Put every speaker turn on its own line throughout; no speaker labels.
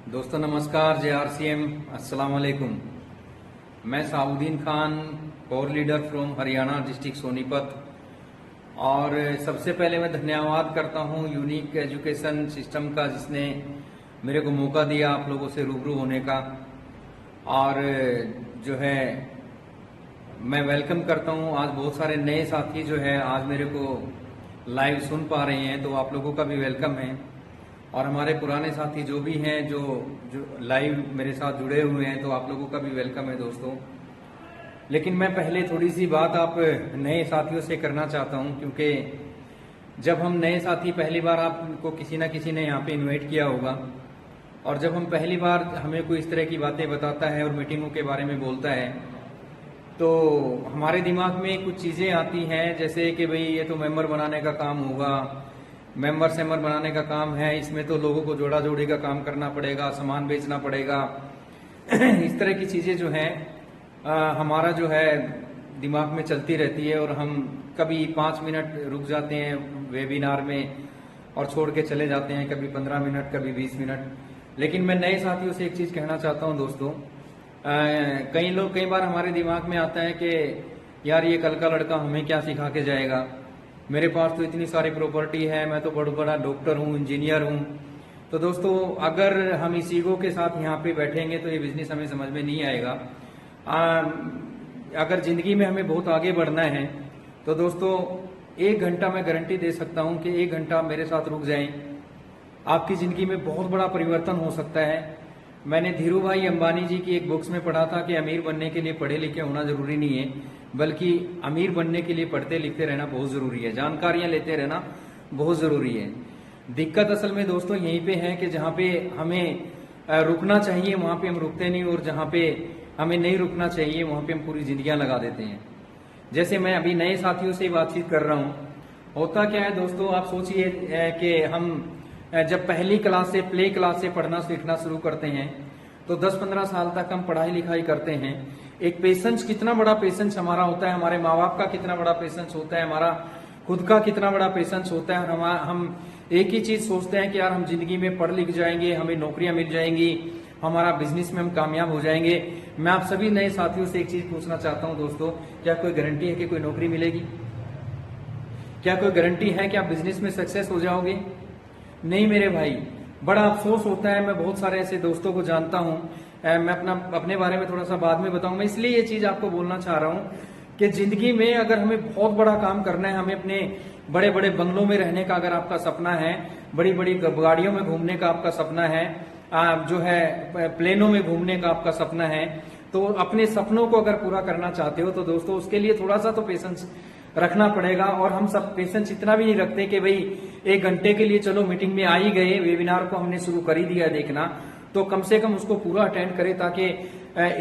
दोस्तों नमस्कार। JRCM अस्सलाम वालेकुम। मैं Sauddin Khan, core leader from Haryana district Sonipat. और सबसे पहले मैं धन्यवाद करता हूं यूनिक एजुकेशन सिस्टम का, जिसने मेरे को मौका दिया आप लोगों से रूबरू होने का। और जो है मैं वेलकम करता हूं, आज बहुत सारे नए साथी जो है आज मेरे को लाइव सुन पा रहे हैं, तो आप लोगों का भी वेलकम है। और हमारे पुराने साथी जो भी हैं जो जो लाइव मेरे साथ जुड़े हुए हैं, तो आप लोगों का भी वेलकम है दोस्तों। लेकिन मैं पहले थोड़ी सी बात आप नए साथियों से करना चाहता हूं, क्योंकि जब हम नए साथी पहली बार, आपको किसी ना किसी ने यहाँ पे इनवाइट किया होगा, और जब हम पहली बार हमें कोई इस तरह की बातें बताता है और मीटिंगों के बारे में बोलता है, तो हमारे दिमाग में कुछ चीजें आती हैं, जैसे कि भाई ये तो मेंबर बनाने का काम होगा, मेंबर बनाने का काम है, इसमें तो लोगों को जोड़ा जोड़ी का काम करना पड़ेगा, सामान बेचना पड़ेगा। इस तरह की चीजें जो हैं हमारा जो है दिमाग में चलती रहती है, और हम कभी 5 मिनट रुक जाते हैं वेबिनार में और छोड़ के चले जाते हैं, कभी 15 मिनट, कभी 20 मिनट। लेकिन मैं नए साथियों से एक चीज कहना चाहता हूं दोस्तों, कई बार हमारे दिमाग में आता है कि यार ये कल का लड़का हमें क्या सिखा के जाएगा, मेरे पास तो इतनी सारी प्रॉपर्टी है, मैं तो बहुत बड़ा डॉक्टर हूँ, इंजीनियर हूँ। तो दोस्तों अगर हम इस ईगो के साथ यहाँ पे बैठेंगे तो ये बिजनेस हमें समझ में नहीं आएगा। अगर जिंदगी में हमें बहुत आगे बढ़ना है तो दोस्तों 1 घंटा मैं गारंटी दे सकता हूँ कि 1 घंटा मेरे साथ रुक जाएं, आपकी जिंदगी में बहुत बड़ा परिवर्तन हो सकता है। मैंने धीरू भाई अंबानी जी की एक बुक्स में पढ़ा था कि अमीर बनने के लिए पढ़े लिखे होना जरूरी नहीं है, बल्कि अमीर बनने के लिए पढ़ते लिखते रहना बहुत जरूरी है, जानकारियां लेते रहना बहुत जरूरी है। दिक्कत असल में दोस्तों यहीं पे है कि जहाँ पे हमें रुकना चाहिए वहां पे हम रुकते नहीं, और जहाँ पे हमें नहीं रुकना चाहिए वहां पे हम पूरी जिंदगियां लगा देते हैं। जैसे मैं अभी नए साथियों से बातचीत कर रहा हूँ, होता क्या है दोस्तों, आप सोचिए कि हम जब पहली क्लास से, प्ले क्लास से पढ़ना सीखना शुरू करते हैं, तो 10-15 साल तक हम पढ़ाई लिखाई करते हैं। एक पेशेंस, कितना बड़ा पेशेंस हमारा होता है, हमारे माँ बाप का कितना बड़ा पेशेंस होता है, हमारा खुद का कितना बड़ा पेशेंस होता है। और हम एक ही चीज सोचते हैं कि यार हम जिंदगी में पढ़ लिख जाएंगे, हमें नौकरियां मिल जाएंगी, हमारा बिजनेस में हम कामयाब हो जाएंगे। मैं आप सभी नए साथियों से एक चीज पूछना चाहता हूं दोस्तों, क्या कोई गारंटी है कि कोई नौकरी मिलेगी? क्या कोई गारंटी है कि आप बिजनेस में सक्सेस हो जाओगे? नहीं मेरे भाई, बड़ा अफसोस होता है। मैं बहुत सारे ऐसे दोस्तों को जानता हूं, मैं अपने बारे में थोड़ा सा बाद में बताऊंगा, इसलिए ये चीज आपको बोलना चाह रहा हूं कि जिंदगी में अगर हमें बहुत बड़ा काम करना है, हमें अपने बड़े बड़े बंगलों में रहने का अगर आपका सपना है, बड़ी बड़ी गाड़ियों में घूमने का आपका सपना है, जो है प्लेनों में घूमने का आपका सपना है, तो अपने सपनों को अगर पूरा करना चाहते हो तो दोस्तों उसके लिए थोड़ा सा तो पेशेंस रखना पड़ेगा। और हम सब पेशेंस इतना भी नहीं रखते कि भाई 1 घंटे के लिए चलो मीटिंग में आ ही गए, वेबिनार को हमने शुरू कर ही दिया देखना, तो कम से कम उसको पूरा अटेंड करें, ताकि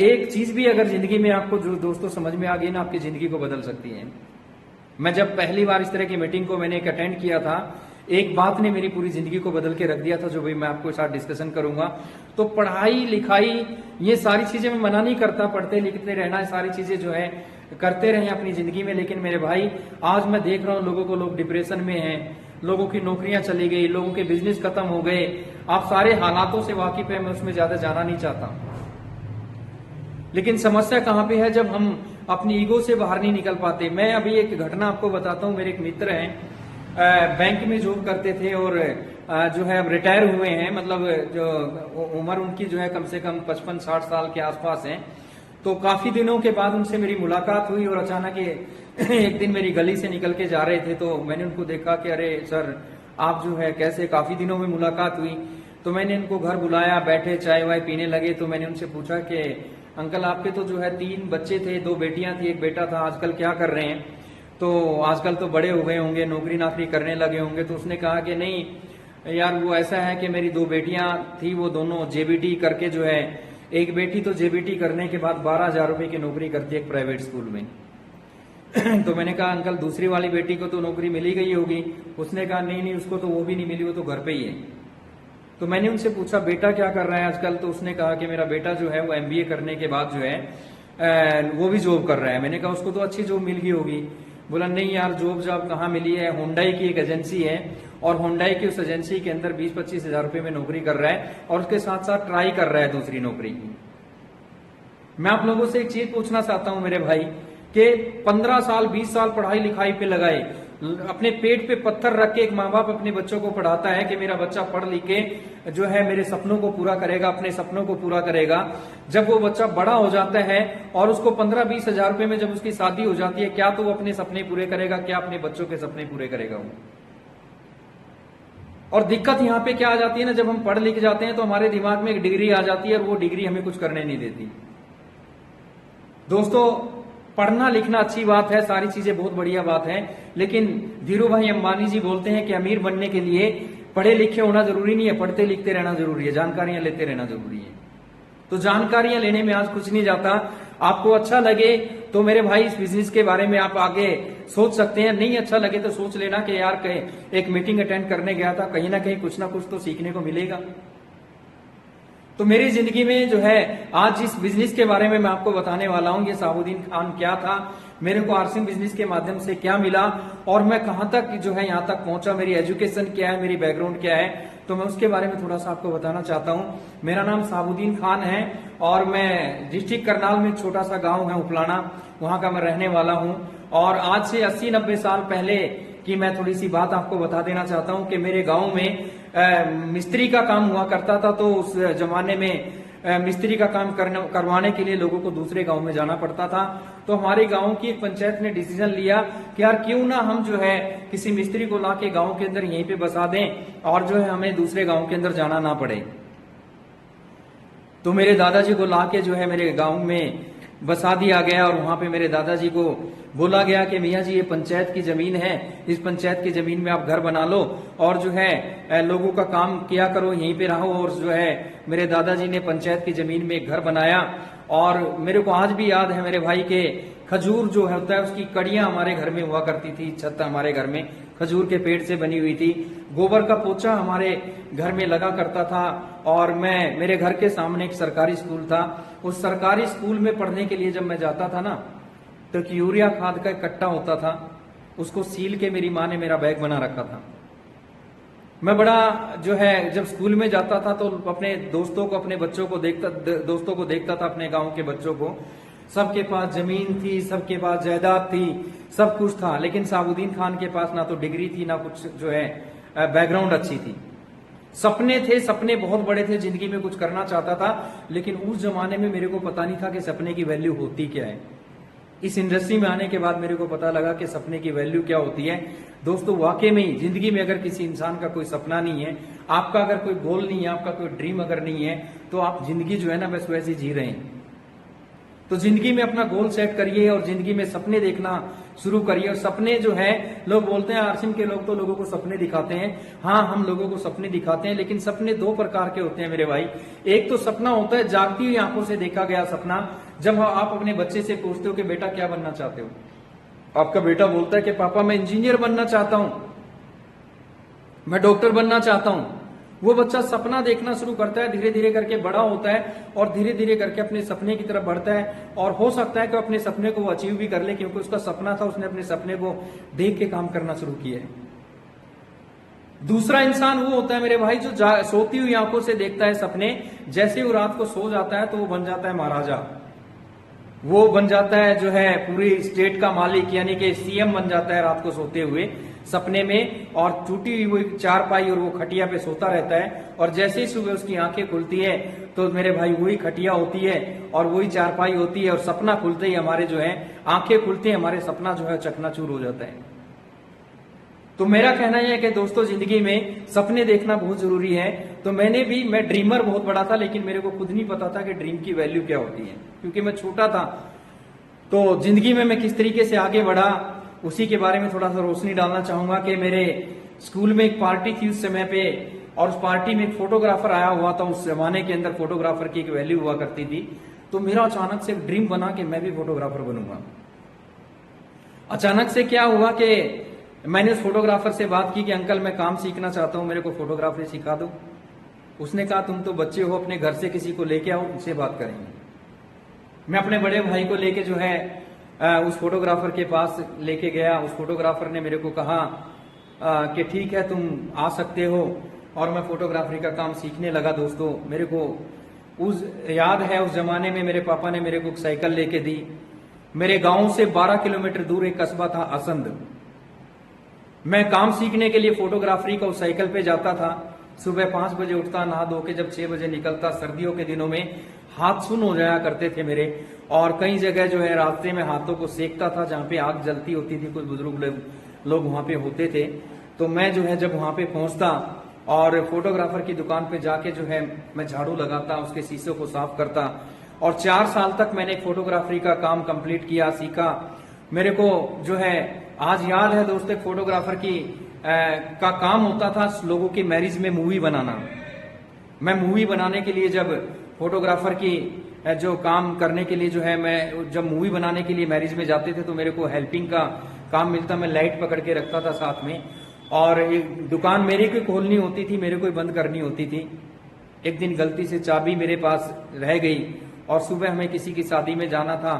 एक चीज भी अगर जिंदगी में आपको जो दोस्तों समझ में आ गई ना, आपकी जिंदगी को बदल सकती है। मैं जब पहली बार इस तरह की मीटिंग को मैंने एक अटेंड किया था, एक बात ने मेरी पूरी जिंदगी को बदल के रख दिया था, जो भी मैं आपको साथ डिस्कशन करूंगा। तो पढ़ाई लिखाई ये सारी चीजें मैं मना नहीं करता, पढ़ते लिखते रहना, सारी चीजें जो है करते रहे अपनी जिंदगी में। लेकिन मेरे भाई आज मैं देख रहा हूँ लोगों को, लोग डिप्रेशन में हैं, लोगों की नौकरियां चली गई, लोगों के बिजनेस खत्म हो गए। आप सारे हालातों से वाकिफ है, मैं उसमें ज्यादा जाना नहीं चाहता। लेकिन समस्या कहाँ पे है, जब हम अपनी ईगो से बाहर नहीं निकल पाते। मैं अभी एक घटना आपको बताता हूँ। मेरे एक मित्र हैं, बैंक में जॉब करते थे, और जो है अब रिटायर हुए हैं, मतलब जो उम्र उनकी जो है कम से कम 55-60 साल के आसपास है। तो काफी दिनों के बाद उनसे मेरी मुलाकात हुई, और अचानक एक दिन मेरी गली से निकल के जा रहे थे, तो मैंने उनको देखा कि अरे सर आप जो है कैसे, काफी दिनों में मुलाकात हुई। तो मैंने इनको घर बुलाया, बैठे चाय वाय पीने लगे। तो मैंने उनसे पूछा कि अंकल आपके तो जो है 3 बच्चे थे, 2 बेटियां थी, 1 बेटा था, आजकल क्या कर रहे हैं? तो आजकल तो बड़े हो गए होंगे, नौकरी नाकरी करने लगे होंगे। तो उसने कहा कि नहीं यार, वो ऐसा है कि मेरी 2 बेटियां थी, वो दोनों जेबीटी करके जो है, एक बेटी तो जेबीटी करने के बाद 12,000 रुपए की नौकरी करती है एक प्राइवेट स्कूल में। तो मैंने कहा अंकल दूसरी वाली बेटी को तो नौकरी मिली गई होगी। उसने कहा नहीं नहीं, उसको तो वो भी नहीं मिली, वो तो घर पे ही है। तो मैंने उनसे पूछा बेटा क्या कर रहा है आजकल? तो उसने कहा कि मेरा बेटा जो है वो MBA करने के बाद जो है वो भी जॉब कर रहा है। मैंने कहा उसको तो अच्छी जॉब मिल गई होगी। बोला नहीं यार, जॉब कहाँ मिली है, हुंडई की एक एजेंसी है और होंडाई की उस एजेंसी के अंदर 20-25 हजार रुपए में नौकरी कर रहा है और उसके साथ साथ ट्राई कर रहा है दूसरी नौकरी की। मैं आप लोगों से एक चीज पूछना चाहता हूं मेरे भाई कि 15 साल 20 साल पढ़ाई लिखाई पे लगाए, अपने पेट पे पत्थर रख के एक माँ बाप अपने बच्चों को पढ़ाता है कि मेरा बच्चा पढ़ लिख के जो है मेरे सपनों को पूरा करेगा, अपने सपनों को पूरा करेगा। जब वो बच्चा बड़ा हो जाता है और उसको 15-20 हजार रुपए में जब उसकी शादी हो जाती है, क्या तो वो अपने सपने पूरे करेगा, क्या अपने बच्चों के सपने पूरे करेगा वो? और दिक्कत यहाँ पे क्या आ जाती है ना, जब हम पढ़ लिख जाते हैं तो हमारे दिमाग में एक डिग्री आ जाती है और वो डिग्री हमें कुछ करने नहीं देती। दोस्तों, पढ़ना लिखना अच्छी बात है, सारी चीजें बहुत बढ़िया बात है, लेकिन धीरू भाई अंबानी जी बोलते हैं कि अमीर बनने के लिए पढ़े लिखे होना जरूरी नहीं है, पढ़ते लिखते रहना जरूरी है, जानकारियां लेते रहना जरूरी है। तो जानकारियां लेने में आज कुछ नहीं जाता। आपको अच्छा लगे तो मेरे भाई इस बिजनेस के बारे में आप आगे सोच सकते हैं, नहीं अच्छा लगे तो सोच लेना कि यार एक मीटिंग अटेंड करने गया था, कहीं ना कहीं कुछ ना कुछ तो सीखने को मिलेगा। तो मेरी जिंदगी में जो है आज इस बिजनेस के बारे में मैं आपको बताने वाला हूं, ये साबुद्दीन खान क्या था, मेरे को आरसिंग बिजनेस के माध्यम से क्या मिला और मैं कहां तक जो है यहां तक पहुंचा, मेरी एजुकेशन क्या है, मेरी बैकग्राउंड क्या है, तो मैं उसके बारे में थोड़ा सा आपको बताना चाहता हूं। मेरा नाम साबुद्दीन खान है और मैं डिस्ट्रिक्ट करनाल में एक छोटा सा गांव है उपलाना, वहां का मैं रहने वाला हूं। और आज से 80-90 साल पहले की मैं थोड़ी सी बात आपको बता देना चाहता हूं कि मेरे गांव में मिस्त्री का काम हुआ करता था। तो उस जमाने में मिस्त्री का काम करवाने के लिए लोगों को दूसरे गांव में जाना पड़ता था। तो हमारे गांव की एक पंचायत ने डिसीजन लिया कि यार क्यों ना हम जो है किसी मिस्त्री को लाके गांव के अंदर यहीं पे बसा दें और जो है हमें दूसरे गांव के अंदर जाना ना पड़े। तो मेरे दादाजी को लाके जो है मेरे गांव में बसा दिया गया और वहां पे मेरे दादाजी को बोला गया कि मियाँ जी ये पंचायत की जमीन है, इस पंचायत की जमीन में आप घर बना लो और जो है लोगों का काम किया करो, यहीं पे रहो। और जो है मेरे दादाजी ने पंचायत की जमीन में एक घर बनाया और मेरे को आज भी याद है मेरे भाई के खजूर जो होता है उसकी कड़ियां हमारे घर में हुआ करती थी, छत हमारे घर में खजूर के पेड़ से बनी हुई थी, गोबर का पोछा हमारे घर में लगा करता था। और मेरे घर के सामने एक सरकारी स्कूल था, उस सरकारी स्कूल में पढ़ने के लिए जब मैं जाता था ना तो एक यूरिया खाद का एक कट्टा होता था, उसको सील के मेरी माँ ने मेरा बैग बना रखा था। मैं बड़ा जो है जब स्कूल में जाता था तो अपने दोस्तों को देखता था, अपने गांव के बच्चों को, सबके पास जमीन थी, सबके पास जायदाद थी, सब कुछ था, लेकिन साबुद्दीन खान के पास ना तो डिग्री थी ना कुछ जो है बैकग्राउंड अच्छी थी। सपने थे, सपने बहुत बड़े थे, जिंदगी में कुछ करना चाहता था, लेकिन उस जमाने में मेरे को पता नहीं था कि सपने की वैल्यू होती क्या है। इस इंडस्ट्री में आने के बाद मेरे को पता लगा कि सपने की वैल्यू क्या होती है। दोस्तों, वाकई में ही जिंदगी में अगर किसी इंसान का कोई सपना नहीं है, आपका अगर कोई गोल नहीं है, आपका कोई ड्रीम अगर नहीं है, तो आप जिंदगी जो है ना बस वैसे जी रहे हैं। तो जिंदगी में अपना गोल सेट करिए और जिंदगी में सपने देखना शुरू करिए। और सपने जो है, लोग बोलते हैं आरसिंह के लोग तो लोगों को सपने दिखाते हैं। हाँ, हम लोगों को सपने दिखाते हैं, लेकिन सपने दो प्रकार के होते हैं मेरे भाई। एक तो सपना होता है जागती हुई आंखों से देखा गया सपना, जब आप अपने बच्चे से पूछते हो कि बेटा क्या बनना चाहते हो, आपका बेटा बोलता है कि पापा मैं इंजीनियर बनना चाहता हूं, मैं डॉक्टर बनना चाहता हूं। वो बच्चा सपना देखना शुरू करता है, धीरे धीरे करके बड़ा होता है और धीरे धीरे करके अपने सपने की तरफ बढ़ता है। और हो सकता है कि अपने सपने को वो अचीव भी कर ले, क्योंकि उसका सपना था, उसने अपने सपने को देख के काम करना शुरू किया है। दूसरा इंसान वो होता है मेरे भाई जो सोती हुई आंखों से देखता है सपने, जैसे वो रात को सो जाता है तो वो बन जाता है महाराजा, वो बन जाता है जो है पूरी स्टेट का मालिक, यानी कि सीएम बन जाता है रात को सोते हुए सपने में। और टूटी हुई वो चारपाई और वो खटिया पे सोता रहता है, और जैसे ही सुबह उसकी आंखें खुलती है तो मेरे भाई वही खटिया होती है और वही चारपाई होती है, और सपना खुलते ही हमारे जो है आंखें खुलती है, हमारे सपना जो है चकनाचूर हो जाता है। तो मेरा कहना यह है कि दोस्तों, जिंदगी में सपने देखना बहुत जरूरी है। तो मैं ड्रीमर बहुत बड़ा था, लेकिन मेरे को खुद नहीं पता था कि ड्रीम की वैल्यू क्या होती है, क्योंकि मैं छोटा था। तो जिंदगी में मैं किस तरीके से आगे बढ़ा, उसी के बारे में थोड़ा सा रोशनी डालना चाहूंगा। कि मेरे स्कूल में एक पार्टी थी उस समय पे, और उस पार्टी में एक फोटोग्राफर आया हुआ था। उस जमाने के अंदर फोटोग्राफर की एक वैल्यू हुआ करती थी। तो मेरा अचानक से एक ड्रीम बना कि मैं भी फोटोग्राफर बनूंगा। अचानक से क्या हुआ कि मैंने उस फोटोग्राफर से बात की कि अंकल मैं काम सीखना चाहता हूं, मेरे को फोटोग्राफी सिखा दो। उसने कहा तुम तो बच्चे हो, अपने घर से किसी को लेके आओ, उनसे बात करेंगे। मैं अपने बड़े भाई को लेके जो है उस फोटोग्राफर के पास लेके गया। उस फोटोग्राफर ने मेरे को कहा कि ठीक है तुम आ सकते हो, और मैं फोटोग्राफी का काम सीखने लगा। दोस्तों मेरे को उस याद है उस जमाने में मेरे पापा ने मेरे को साइकिल लेके दी। मेरे गांव से 12 किलोमीटर दूर एक कस्बा था असंध। मैं काम सीखने के लिए फोटोग्राफी का उस साइकिल पे जाता था। सुबह 5 बजे उठता, नहा धो के जब 6 बजे निकलता। सर्दियों के दिनों में हाथ सुन हो जाया करते थे मेरे, और कई जगह जो है रास्ते में हाथों को सेकता था जहां पे आग जलती होती थी। कुछ बुजुर्ग लोग वहां पे होते थे। तो मैं जो है जब वहां पे पहुंचता और फोटोग्राफर की दुकान पे जाके जो है मैं झाड़ू लगाता, उसके शीशों को साफ करता, और 4 साल तक मैंने फोटोग्राफी का काम कंप्लीट किया, सीखा। मेरे को जो है आज याद है दोस्तों, फोटोग्राफर का काम होता था लोगों की मैरिज में मूवी बनाना। मैं मूवी बनाने के लिए जब फोटोग्राफर की जो काम करने के लिए जो है मैं जब मूवी बनाने के लिए मैरिज में जाते थे तो मेरे को हेल्पिंग का काम मिलता। मैं लाइट पकड़ के रखता था साथ में, और एक दुकान मेरे को खोलनी होती थी, मेरे को ही बंद करनी होती थी। एक दिन गलती से चाबी मेरे पास रह गई और सुबह हमें किसी की शादी में जाना था।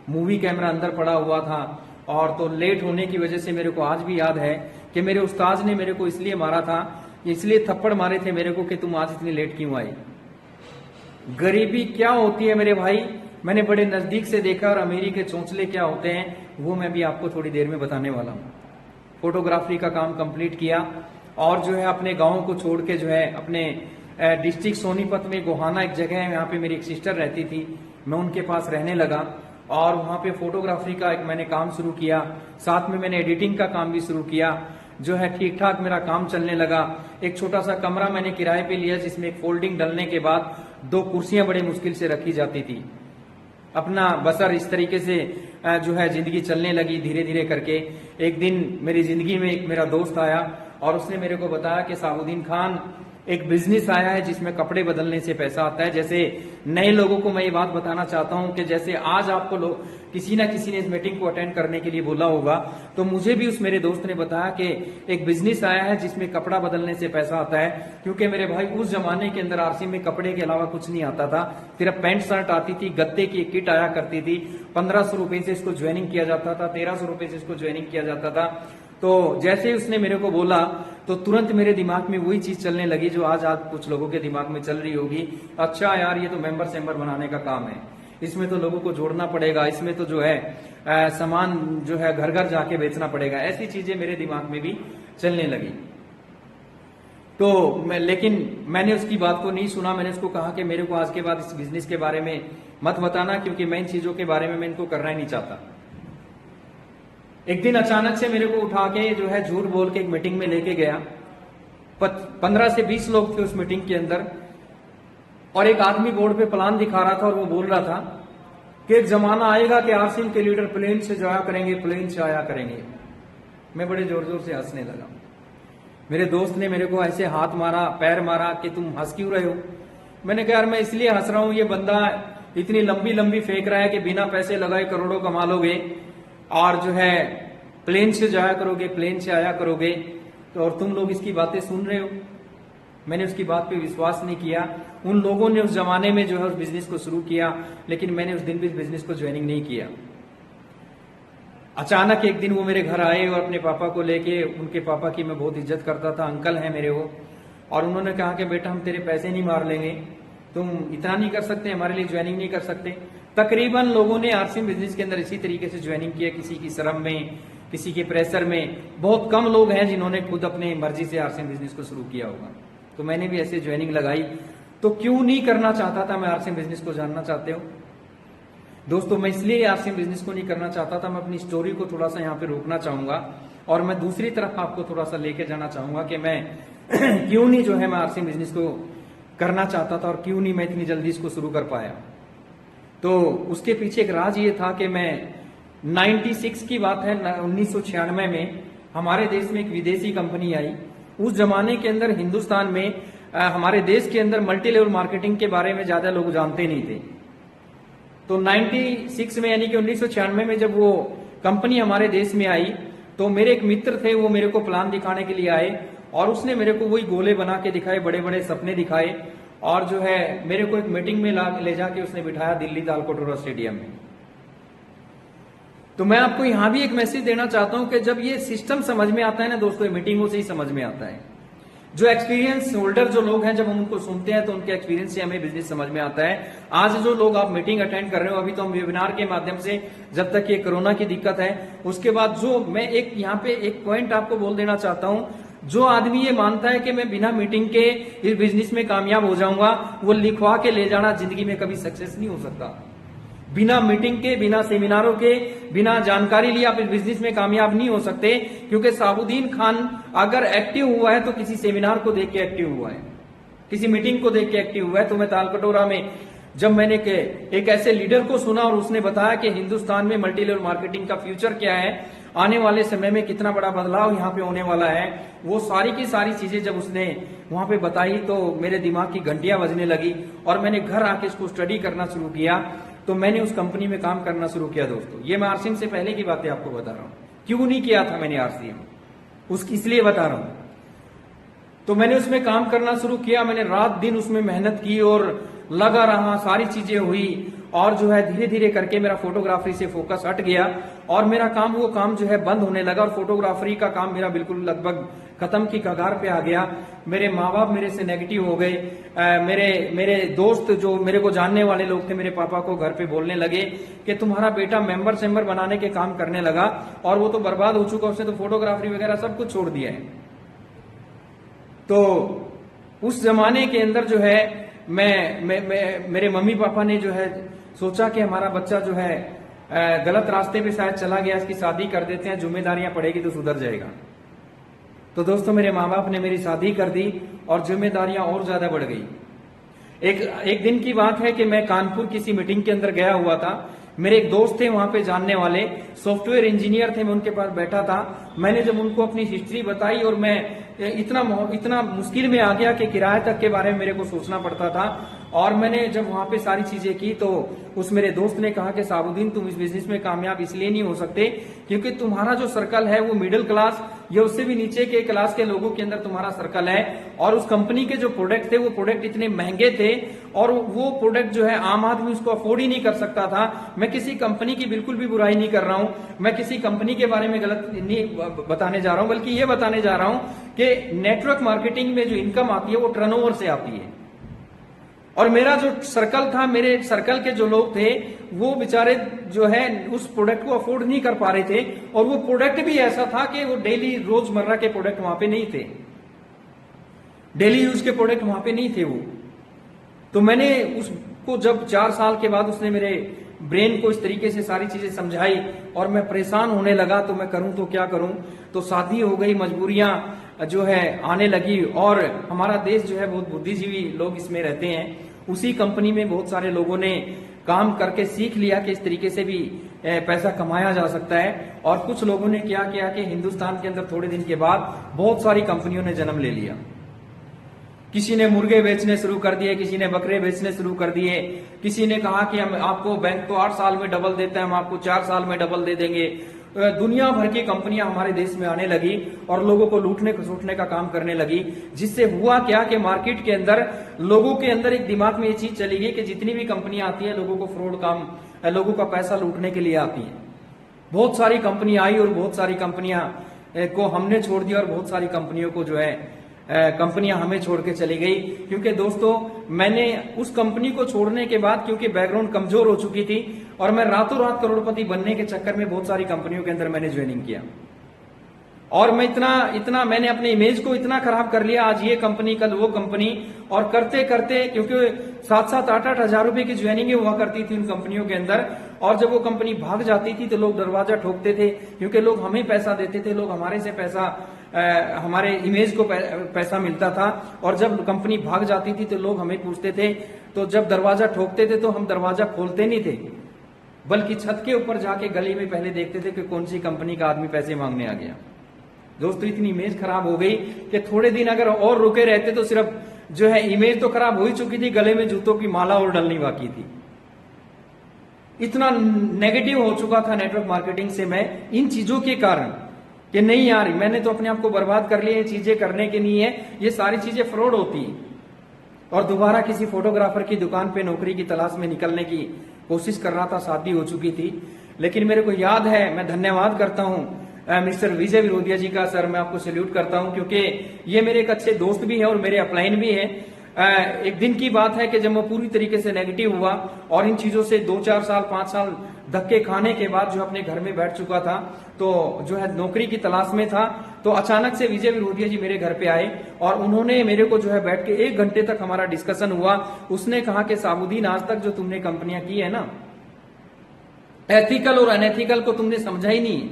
मूवी कैमरा अंदर पड़ा हुआ था, और तो लेट होने की वजह से मेरे को आज भी याद है कि मेरे उस्ताद ने मेरे को इसलिए मारा था, इसलिए थप्पड़ मारे थे मेरे को कि तुम आज इतनी लेट क्यों आई। गरीबी क्या होती है मेरे भाई, मैंने बड़े नजदीक से देखा, और अमीरी के चोंचले क्या होते हैं वो मैं भी आपको थोड़ी देर में बताने वाला हूँ। फोटोग्राफी का काम कंप्लीट किया, और जो है अपने गांव को छोड़ के जो है अपने डिस्ट्रिक्ट सोनीपत में गोहाना एक जगह है, यहाँ पे मेरी एक सिस्टर रहती थी, मैं उनके पास रहने लगा, और वहां पे फोटोग्राफी का एक मैंने काम शुरू किया। साथ में मैंने एडिटिंग का काम भी शुरू किया। जो है ठीक ठाक मेरा काम चलने लगा। एक छोटा सा कमरा मैंने किराए पे लिया, जिसमें एक फोल्डिंग डलने के बाद 2 कुर्सियां बड़े मुश्किल से रखी जाती थी। अपना बसर इस तरीके से जो है जिंदगी चलने लगी धीरे धीरे करके। एक दिन मेरी जिंदगी में एक मेरा दोस्त आया, और उसने मेरे को बताया कि साबुद्दीन खान एक बिजनेस आया है जिसमें कपड़े बदलने से पैसा आता है। जैसे नए लोगों को मैं ये बात बताना चाहता हूं कि जैसे आज आपको लोग किसी ना किसी ने इस मीटिंग को अटेंड करने के लिए बोला होगा, तो मुझे भी उस मेरे दोस्त ने बताया कि एक बिजनेस आया है जिसमें कपड़ा बदलने से पैसा आता है। क्योंकि मेरे भाई उस जमाने के अंदर आरसी में कपड़े के अलावा कुछ नहीं आता था। सिर्फ पैंट शर्ट आती थी, गत्ते की एक किट आया करती थी, 1500 रुपए से इसको ज्वाइनिंग किया जाता था, 1300 रुपए से इसको ज्वाइनिंग किया जाता था। तो जैसे ही उसने मेरे को बोला तो तुरंत मेरे दिमाग में वही चीज चलने लगी जो आज कुछ लोगों के दिमाग में चल रही होगी। अच्छा यार, ये तो मेंबर सेंबर बनाने का काम है, इसमें तो लोगों को जोड़ना पड़ेगा, इसमें तो जो है सामान जो है घर घर जाके बेचना पड़ेगा। ऐसी चीजें मेरे दिमाग में भी चलने लगी। तो लेकिन मैंने उसकी बात को नहीं सुना। मैंने उसको कहा कि मेरे को आज के बाद इस बिजनेस के बारे में मत बताना, क्योंकि मैं इन चीजों के बारे में मैं इनको करना ही नहीं चाहता। एक दिन अचानक से मेरे को उठा के जो है झूठ बोल के एक मीटिंग में लेके गया। 15 से 20 लोग थे उस मीटिंग के अंदर, और एक आदमी बोर्ड पे प्लान दिखा रहा था और वो बोल रहा था कि एक जमाना आएगा कि आरसीएम के लीडर प्लेन से जाया करेंगे, प्लेन से आया करेंगे। मैं बड़े जोर जोर से हंसने लगा। मेरे दोस्त ने मेरे को ऐसे हाथ मारा, पैर मारा कि तुम हंस क्यों रहे हो। मैंने कहा यार मैं इसलिए हंस रहा हूं, ये बंदा इतनी लंबी लंबी फेंक रहा है कि बिना पैसे लगाए करोड़ों कमा लोगे, और जो है प्लेन से जाया करोगे, प्लेन से आया करोगे, तो और तुम लोग इसकी बातें सुन रहे हो। मैंने उसकी बात पे विश्वास नहीं किया। उन लोगों ने उस जमाने में जो है उस बिजनेस को शुरू किया, लेकिन मैंने उस दिन भी इस बिजनेस को ज्वाइनिंग नहीं किया। अचानक एक दिन वो मेरे घर आए और अपने पापा को लेके, उनके पापा की मैं बहुत इज्जत करता था, अंकल है मेरे वो, और उन्होंने कहा कि बेटा हम तेरे पैसे नहीं मार लेंगे, तुम इतना नहीं कर सकते, हमारे लिए ज्वाइनिंग नहीं कर सकते। तकरीबन लोगों ने आरसीएम बिजनेस के अंदर इसी तरीके से ज्वाइनिंग किया, किसी की शर्म में, किसी के प्रेशर में। बहुत कम लोग हैं जिन्होंने खुद अपने मर्जी से आरसीएम बिजनेस को शुरू किया होगा। तो मैंने भी ऐसे ज्वाइनिंग लगाई। तो क्यों नहीं करना चाहता था मैं आरसीएम बिजनेस को, जानना चाहते हो दोस्तों? मैं इसलिए आरसीएम बिजनेस को नहीं करना चाहता था। मैं अपनी स्टोरी को थोड़ा सा यहाँ पे रोकना चाहूंगा, और मैं दूसरी तरफ आपको थोड़ा सा लेके जाना चाहूंगा कि मैं क्यों नहीं जो है मैं आरसीएम बिजनेस को करना चाहता था, और क्यों नहीं मैं इतनी जल्दी इसको शुरू कर पाया। तो उसके पीछे एक राज ये था कि मैं 96 की बात है, 1996 में हमारे देश में एक विदेशी कंपनी आई। उस जमाने के अंदर हिंदुस्तान में हमारे देश के अंदर मल्टी लेवल मार्केटिंग के बारे में ज्यादा लोग जानते नहीं थे। तो 96 में यानी कि 1996 में जब वो कंपनी हमारे देश में आई, तो मेरे एक मित्र थे, वो मेरे को प्लान दिखाने के लिए आए, और उसने मेरे को वही गोले बना के दिखाए, बड़े बड़े सपने दिखाए, और जो है मेरे को एक मीटिंग में ले जाके उसने बिठाया दिल्ली तालकटोरा स्टेडियम में। तो मैं आपको यहां भी एक मैसेज देना चाहता हूं कि जब ये सिस्टम समझ में आता है ना दोस्तों, मीटिंगों से ही समझ में आता है। जो एक्सपीरियंस होल्डर जो लोग हैं, जब हम उनको सुनते हैं तो उनके एक्सपीरियंस से हमें बिजनेस समझ में आता है। आज जो लोग आप मीटिंग अटेंड कर रहे हो, अभी तो हम वेबिनार के माध्यम से, जब तक ये कोरोना की दिक्कत है, उसके बाद जो मैं एक यहाँ पे एक पॉइंट आपको बोल देना चाहता हूं, जो आदमी ये मानता है कि मैं बिना मीटिंग के इस बिजनेस में कामयाब हो जाऊंगा, वो लिखवा के ले जाना जिंदगी में कभी सक्सेस नहीं हो सकता। बिना मीटिंग के, बिना सेमिनारों के, बिना जानकारी लिए आप इस बिजनेस में कामयाब नहीं हो सकते। क्योंकि साबुद्दीन खान अगर एक्टिव हुआ है तो किसी सेमिनार को देख के एक्टिव हुआ है, किसी मीटिंग को देख के एक्टिव हुआ है। तो मैं तालकटोरा में जब मैंने एक ऐसे लीडर को सुना और उसने बताया कि हिंदुस्तान में मल्टी लेवल मार्केटिंग का फ्यूचर क्या है, आने वाले समय में कितना बड़ा बदलाव यहाँ पे होने वाला है, वो सारी की सारी चीजें जब उसने वहां पे बताई तो मेरे दिमाग की घंटियां बजने लगी और मैंने घर आके इसको स्टडी करना शुरू किया। तो मैंने उस कंपनी में काम करना शुरू किया दोस्तों। ये मैं आरसीएम से पहले की बातें आपको बता रहा हूं। क्यों नहीं किया था मैंने आरसीएम, उसकी इसलिए बता रहा हूं। तो मैंने उसमें काम करना शुरू किया, मैंने रात दिन उसमें मेहनत की और लगा रहा, सारी चीजें हुई और जो है धीरे धीरे करके मेरा फोटोग्राफी से फोकस हट गया और मेरा काम, वो काम जो है बंद होने लगा और फोटोग्राफी का काम मेरा बिल्कुल लगभग खत्म की कगार पे आ गया। मेरे माँ बाप मेरे से नेगेटिव हो गए। मेरे दोस्त जो मेरे को जानने वाले लोग थे, मेरे पापा को घर पे बोलने लगे कि तुम्हारा बेटा मेंबर बनाने के काम करने लगा और वो तो बर्बाद हो चुका, उसने तो फोटोग्राफी वगैरह सब कुछ छोड़ दिया है। तो उस जमाने के अंदर जो है मेरे मम्मी पापा ने जो है सोचा कि हमारा बच्चा जो है गलत रास्ते पे शायद चला गया, इसकी शादी कर देते हैं, जिम्मेदारियां पड़ेगी तो सुधर जाएगा। तो दोस्तों मेरे माँ बाप ने मेरी शादी कर दी और जिम्मेदारियां और ज्यादा बढ़ गई। एक दिन की बात है कि मैं कानपुर किसी मीटिंग के अंदर गया हुआ था। मेरे एक दोस्त थे वहां पे जानने वाले, सॉफ्टवेयर इंजीनियर थे, मैं उनके पास बैठा था। मैंने जब उनको अपनी हिस्ट्री बताई और मैं इतना मुश्किल में आ गया कि किराए तक के बारे में मेरे को सोचना पड़ता था। और मैंने जब वहां पे सारी चीजें की तो उस मेरे दोस्त ने कहा कि साबुद्दीन तुम इस बिजनेस में कामयाब इसलिए नहीं हो सकते क्योंकि तुम्हारा जो सर्कल है वो मिडिल क्लास या उससे भी नीचे के क्लास के लोगों के अंदर तुम्हारा सर्कल है। और उस कंपनी के जो प्रोडक्ट थे वो प्रोडक्ट इतने महंगे थे और वो प्रोडक्ट जो है आम आदमी उसको अफोर्ड ही नहीं कर सकता था। मैं किसी कंपनी की बिल्कुल भी बुराई नहीं कर रहा हूं, मैं किसी कंपनी के बारे में गलत नहीं बताने जा रहा हूं, बल्कि ये बताने जा रहा हूं कि नेटवर्क मार्केटिंग में जो इनकम आती है वो टर्नओवर से आती है। और मेरा जो सर्कल था, मेरे सर्कल के जो लोग थे वो बेचारे जो है उस प्रोडक्ट को अफोर्ड नहीं कर पा रहे थे और वो प्रोडक्ट भी ऐसा था कि वो डेली रोजमर्रा के प्रोडक्ट वहां पे नहीं थे, डेली यूज के प्रोडक्ट वहां पे नहीं थे वो। तो मैंने उसको जब 4 साल के बाद उसने मेरे ब्रेन को इस तरीके से सारी चीजें समझाई और मैं परेशान होने लगा तो मैं करूं तो क्या करूं। तो शादी हो गई, मजबूरियां जो है आने लगी और हमारा देश जो है बहुत बुद्धिजीवी लोग इसमें रहते हैं। उसी कंपनी में बहुत सारे लोगों ने काम करके सीख लिया कि इस तरीके से भी पैसा कमाया जा सकता है। और कुछ लोगों ने क्या किया कि हिंदुस्तान के अंदर थोड़े दिन के बाद बहुत सारी कंपनियों ने जन्म ले लिया। किसी ने मुर्गे बेचने शुरू कर दिए, किसी ने बकरे बेचने शुरू कर दिए, किसी ने कहा कि हम आपको बैंक तो 8 साल में डबल देते हैं, हम आपको 4 साल में डबल दे देंगे। दुनिया भर की कंपनियां हमारे देश में आने लगी और लोगों को लूटने खसोटने का काम करने लगी। जिससे हुआ क्या कि मार्केट के अंदर लोगों के अंदर एक दिमाग में ये चीज चली गई कि जितनी भी कंपनियां आती है लोगों को फ्रॉड काम, लोगों का पैसा लूटने के लिए आती है। बहुत सारी कंपनियां आई और बहुत सारी कंपनियां को हमने छोड़ दिया और बहुत सारी कंपनियों को जो है कंपनियां हमें छोड़ के चली गई। क्योंकि दोस्तों मैंने उस कंपनी को छोड़ने के बाद, क्योंकि बैकग्राउंड कमजोर हो चुकी थी और मैं रातों रात करोड़पति बनने के चक्कर में बहुत सारी कंपनियों के अंदर मैंने ज्वाइनिंग किया और मैं इतना मैंने अपने इमेज को इतना खराब कर लिया, आज ये कंपनी कल वो कंपनी, और करते करते क्योंकि 7-7 8-8 हजार रुपए की ज्वाइनिंग हुआ करती थी उन कंपनियों के अंदर। और जब वो कंपनी भाग जाती थी तो लोग दरवाजा ठोकते थे क्योंकि लोग हमें पैसा देते थे, लोग हमारे से पैसा हमारे इमेज को पैसा मिलता था। और जब कंपनी भाग जाती थी तो लोग हमें पूछते थे, तो जब दरवाजा ठोकते थे तो हम दरवाजा खोलते नहीं थे बल्कि छत के ऊपर जाके गली में पहले देखते थे कि कौन सी कंपनी का आदमी पैसे मांगने आ गया। दोस्तों इतनी इमेज खराब हो गई कि थोड़े दिन अगर और रुके रहते तो सिर्फ जो है इमेज तो खराब हो ही चुकी थी, गले में जूतों की माला और डलनी बाकी थी। इतना नेगेटिव हो चुका था नेटवर्क मार्केटिंग से मैं इन चीजों के कारण कि नहीं यार मैंने तो अपने आप को बर्बाद कर लिया, ये चीजें करने के नहीं है, ये सारी चीजें फ्रॉड होती है। और दोबारा किसी फोटोग्राफर की दुकान पे नौकरी की तलाश में निकलने की कोशिश कर रहा था, शादी हो चुकी थी। लेकिन मेरे को याद है, मैं धन्यवाद करता हूँ मिस्टर विजय विरोधिया जी का। सर मैं आपको सैल्यूट करता हूं, क्योंकि ये मेरे एक अच्छे दोस्त भी हैं और मेरे अपलाइन भी हैं। एक दिन की बात है कि जब मैं पूरी तरीके से नेगेटिव हुआ और इन चीजों से 2-4 साल 5 साल धक्के खाने के बाद जो अपने घर में बैठ चुका था, तो जो है नौकरी की तलाश में था, तो अचानक से विजय विरोधिया जी मेरे घर पे आए और उन्होंने मेरे को जो है बैठ के 1 घंटे तक हमारा डिस्कशन हुआ। उसने कहा कि साबुद्दीन, आज तक जो तुमने कंपनियां की है ना, एथिकल और अनएथिकल को तुमने समझा ही नहीं।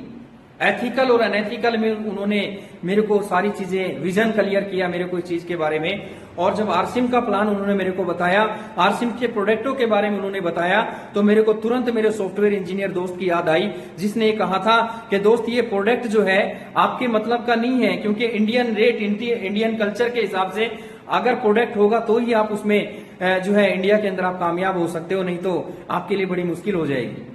एथिकल और अनएथिकल में उन्होंने मेरे को सारी चीजें विजन क्लियर किया मेरे को इस चीज के बारे में। और जब आरसिम का प्लान उन्होंने मेरे को बताया, आरसिम के प्रोडक्टों के बारे में उन्होंने बताया, तो मेरे को तुरंत मेरे सॉफ्टवेयर इंजीनियर दोस्त की याद आई, जिसने कहा था कि दोस्त ये प्रोडक्ट जो है आपके मतलब का नहीं है, क्योंकि इंडियन रेट, इंडियन कल्चर के हिसाब से अगर प्रोडक्ट होगा तो ही आप उसमें जो है इंडिया के अंदर आप कामयाब हो सकते हो, नहीं तो आपके लिए बड़ी मुश्किल हो जाएगी।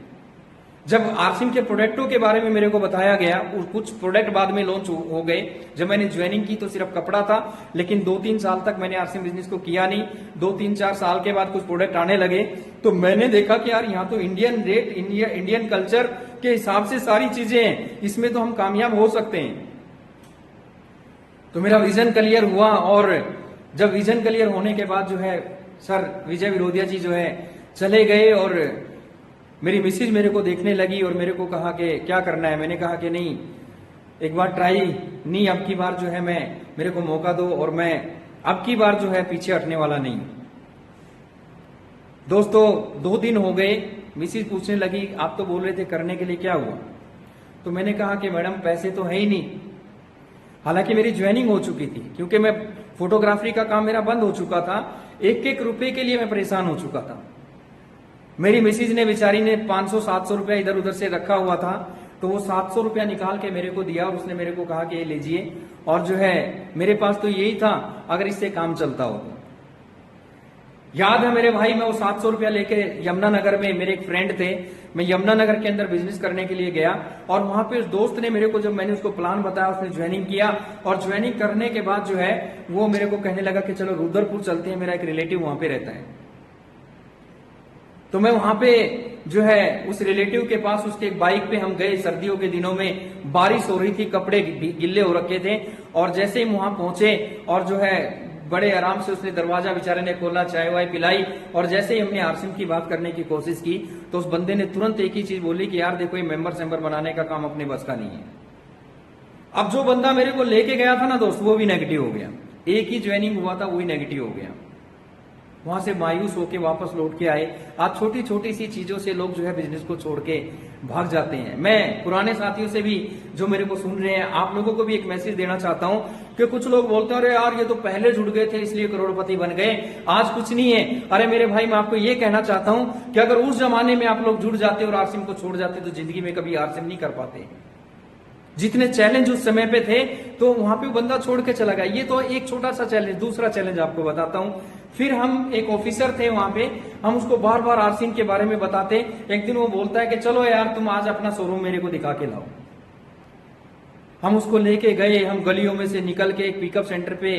जब आरसिम के प्रोडक्टों के बारे में मेरे को बताया गया, कुछ प्रोडक्ट बाद में लॉन्च हो गए। जब मैंने ज्वाइनिंग की तो सिर्फ कपड़ा था, लेकिन 2-3 साल तक मैंने आरसिम बिजनेस को किया नहीं। 2-3-4 साल के बाद कुछ प्रोडक्ट आने लगे, तो मैंने देखा कि यार यहाँ तो इंडियन रेट, इंडियन कल्चर के हिसाब से सारी चीजें हैं, इसमें तो हम कामयाब हो सकते हैं। तो मेरा विजन क्लियर हुआ, और जब विजन क्लियर होने के बाद जो है सर विजय विरोधिया जी जो है चले गए, और मेरी मिसेज मेरे को देखने लगी और मेरे को कहा कि क्या करना है। मैंने कहा कि नहीं, एक बार ट्राई नहीं, अब की बार जो है मेरे को मौका दो, और मैं अब की बार जो है पीछे हटने वाला नहीं। दोस्तों 2 दिन हो गए, मिसेज पूछने लगी आप तो बोल रहे थे करने के लिए, क्या हुआ? तो मैंने कहा कि मैडम पैसे तो है ही नहीं। हालांकि मेरी ज्वाइनिंग हो चुकी थी, क्योंकि मैं फोटोग्राफी का काम मेरा बंद हो चुका था, 1-1 रुपए के लिए मैं परेशान हो चुका था। मेरी मिसिज ने बेचारी ने 500-700 रुपया इधर उधर से रखा हुआ था, तो वो 700 रुपया निकाल के मेरे को दिया, और उसने मेरे को कहा कि ये लीजिए, और जो है मेरे पास तो यही था अगर इससे काम चलता हो तो। याद है मेरे भाई, मैं वो 700 रुपया लेके यमुनानगर में, मेरे एक फ्रेंड थे, मैं यमुनानगर के अंदर बिजनेस करने के लिए गया, और वहां पे उस दोस्त ने मेरे को, जब मैंने उसको प्लान बताया, उसने ज्वाइनिंग किया, और ज्वाइनिंग करने के बाद जो है वो मेरे को कहने लगा कि चलो रुद्रपुर चलते हैं, मेरा एक रिलेटिव वहां पे रहता है। तो मैं वहां पे जो है उस रिलेटिव के पास, उसके एक बाइक पे हम गए। सर्दियों के दिनों में बारिश हो रही थी, कपड़े गिल्ले हो रखे थे, और जैसे ही वहां पहुंचे और जो है बड़े आराम से उसने दरवाजा बेचारे ने खोला, चाय वाय पिलाई, और जैसे ही हमने आरसिम की बात करने की कोशिश की, तो उस बंदे ने तुरंत एक ही चीज बोली कि यार देखो, ये मेंबर बनाने का काम अपने बस का नहीं है। अब जो बंदा मेरे को लेके गया था ना दोस्त, वो भी नेगेटिव हो गया। एक ही ज्वाइनिंग हुआ था, वही नेगेटिव हो गया। वहां से मायूस होके वापस लौट के आए। आज छोटी छोटी सी चीजों से लोग जो है बिजनेस को छोड़ के भाग जाते हैं। मैं पुराने साथियों से भी, जो मेरे को सुन रहे हैं, आप लोगों को भी एक मैसेज देना चाहता हूं कि कुछ लोग बोलते हैं अरे यार ये तो पहले जुड़ गए थे इसलिए करोड़पति बन गए, आज कुछ नहीं है। अरे मेरे भाई, मैं आपको ये कहना चाहता हूं कि अगर उस जमाने में आप लोग जुड़ जाते और आरसिम को छोड़ जाते तो जिंदगी में कभी आरसिम नहीं कर पाते। जितने चैलेंज उस समय पे थे, तो वहां पे बंदा छोड़ के चला गया। ये तो एक छोटा सा चैलेंज। दूसरा चैलेंज आपको बताता हूं। फिर हम, एक ऑफिसर थे वहां पे, हम उसको बार बार आरसिम के बारे में बताते। एक दिन वो बोलता है कि चलो यार तुम आज अपना शोरूम मेरे को दिखा के लाओ। हम उसको लेके गए, हम गलियों में से निकल के एक पिकअप सेंटर पे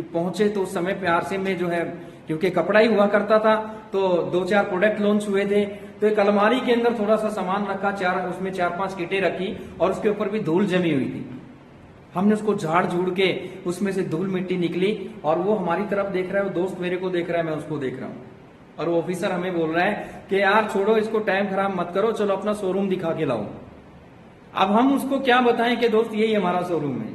पहुंचे। तो उस समय पे आरसिम में जो है, क्योंकि कपड़ा ही हुआ करता था, तो 2-4 प्रोडक्ट लॉन्च हुए थे। तो एक अलमारी के अंदर थोड़ा सा सामान रखा, उसमें 4-5 किटें रखी, और उसके ऊपर भी धूल जमी हुई थी। हमने उसको झाड़ झूड़ के उसमें से धूल मिट्टी निकली, और वो हमारी तरफ देख रहा है, वो दोस्त मेरे को देख रहा है, मैं उसको देख रहा हूँ, और वो ऑफिसर हमें बोल रहा है कि यार छोड़ो इसको, टाइम खराब मत करो, चलो अपना शोरूम दिखा के लाओ। अब हम उसको क्या बताएं कि दोस्त यही हमारा शोरूम है।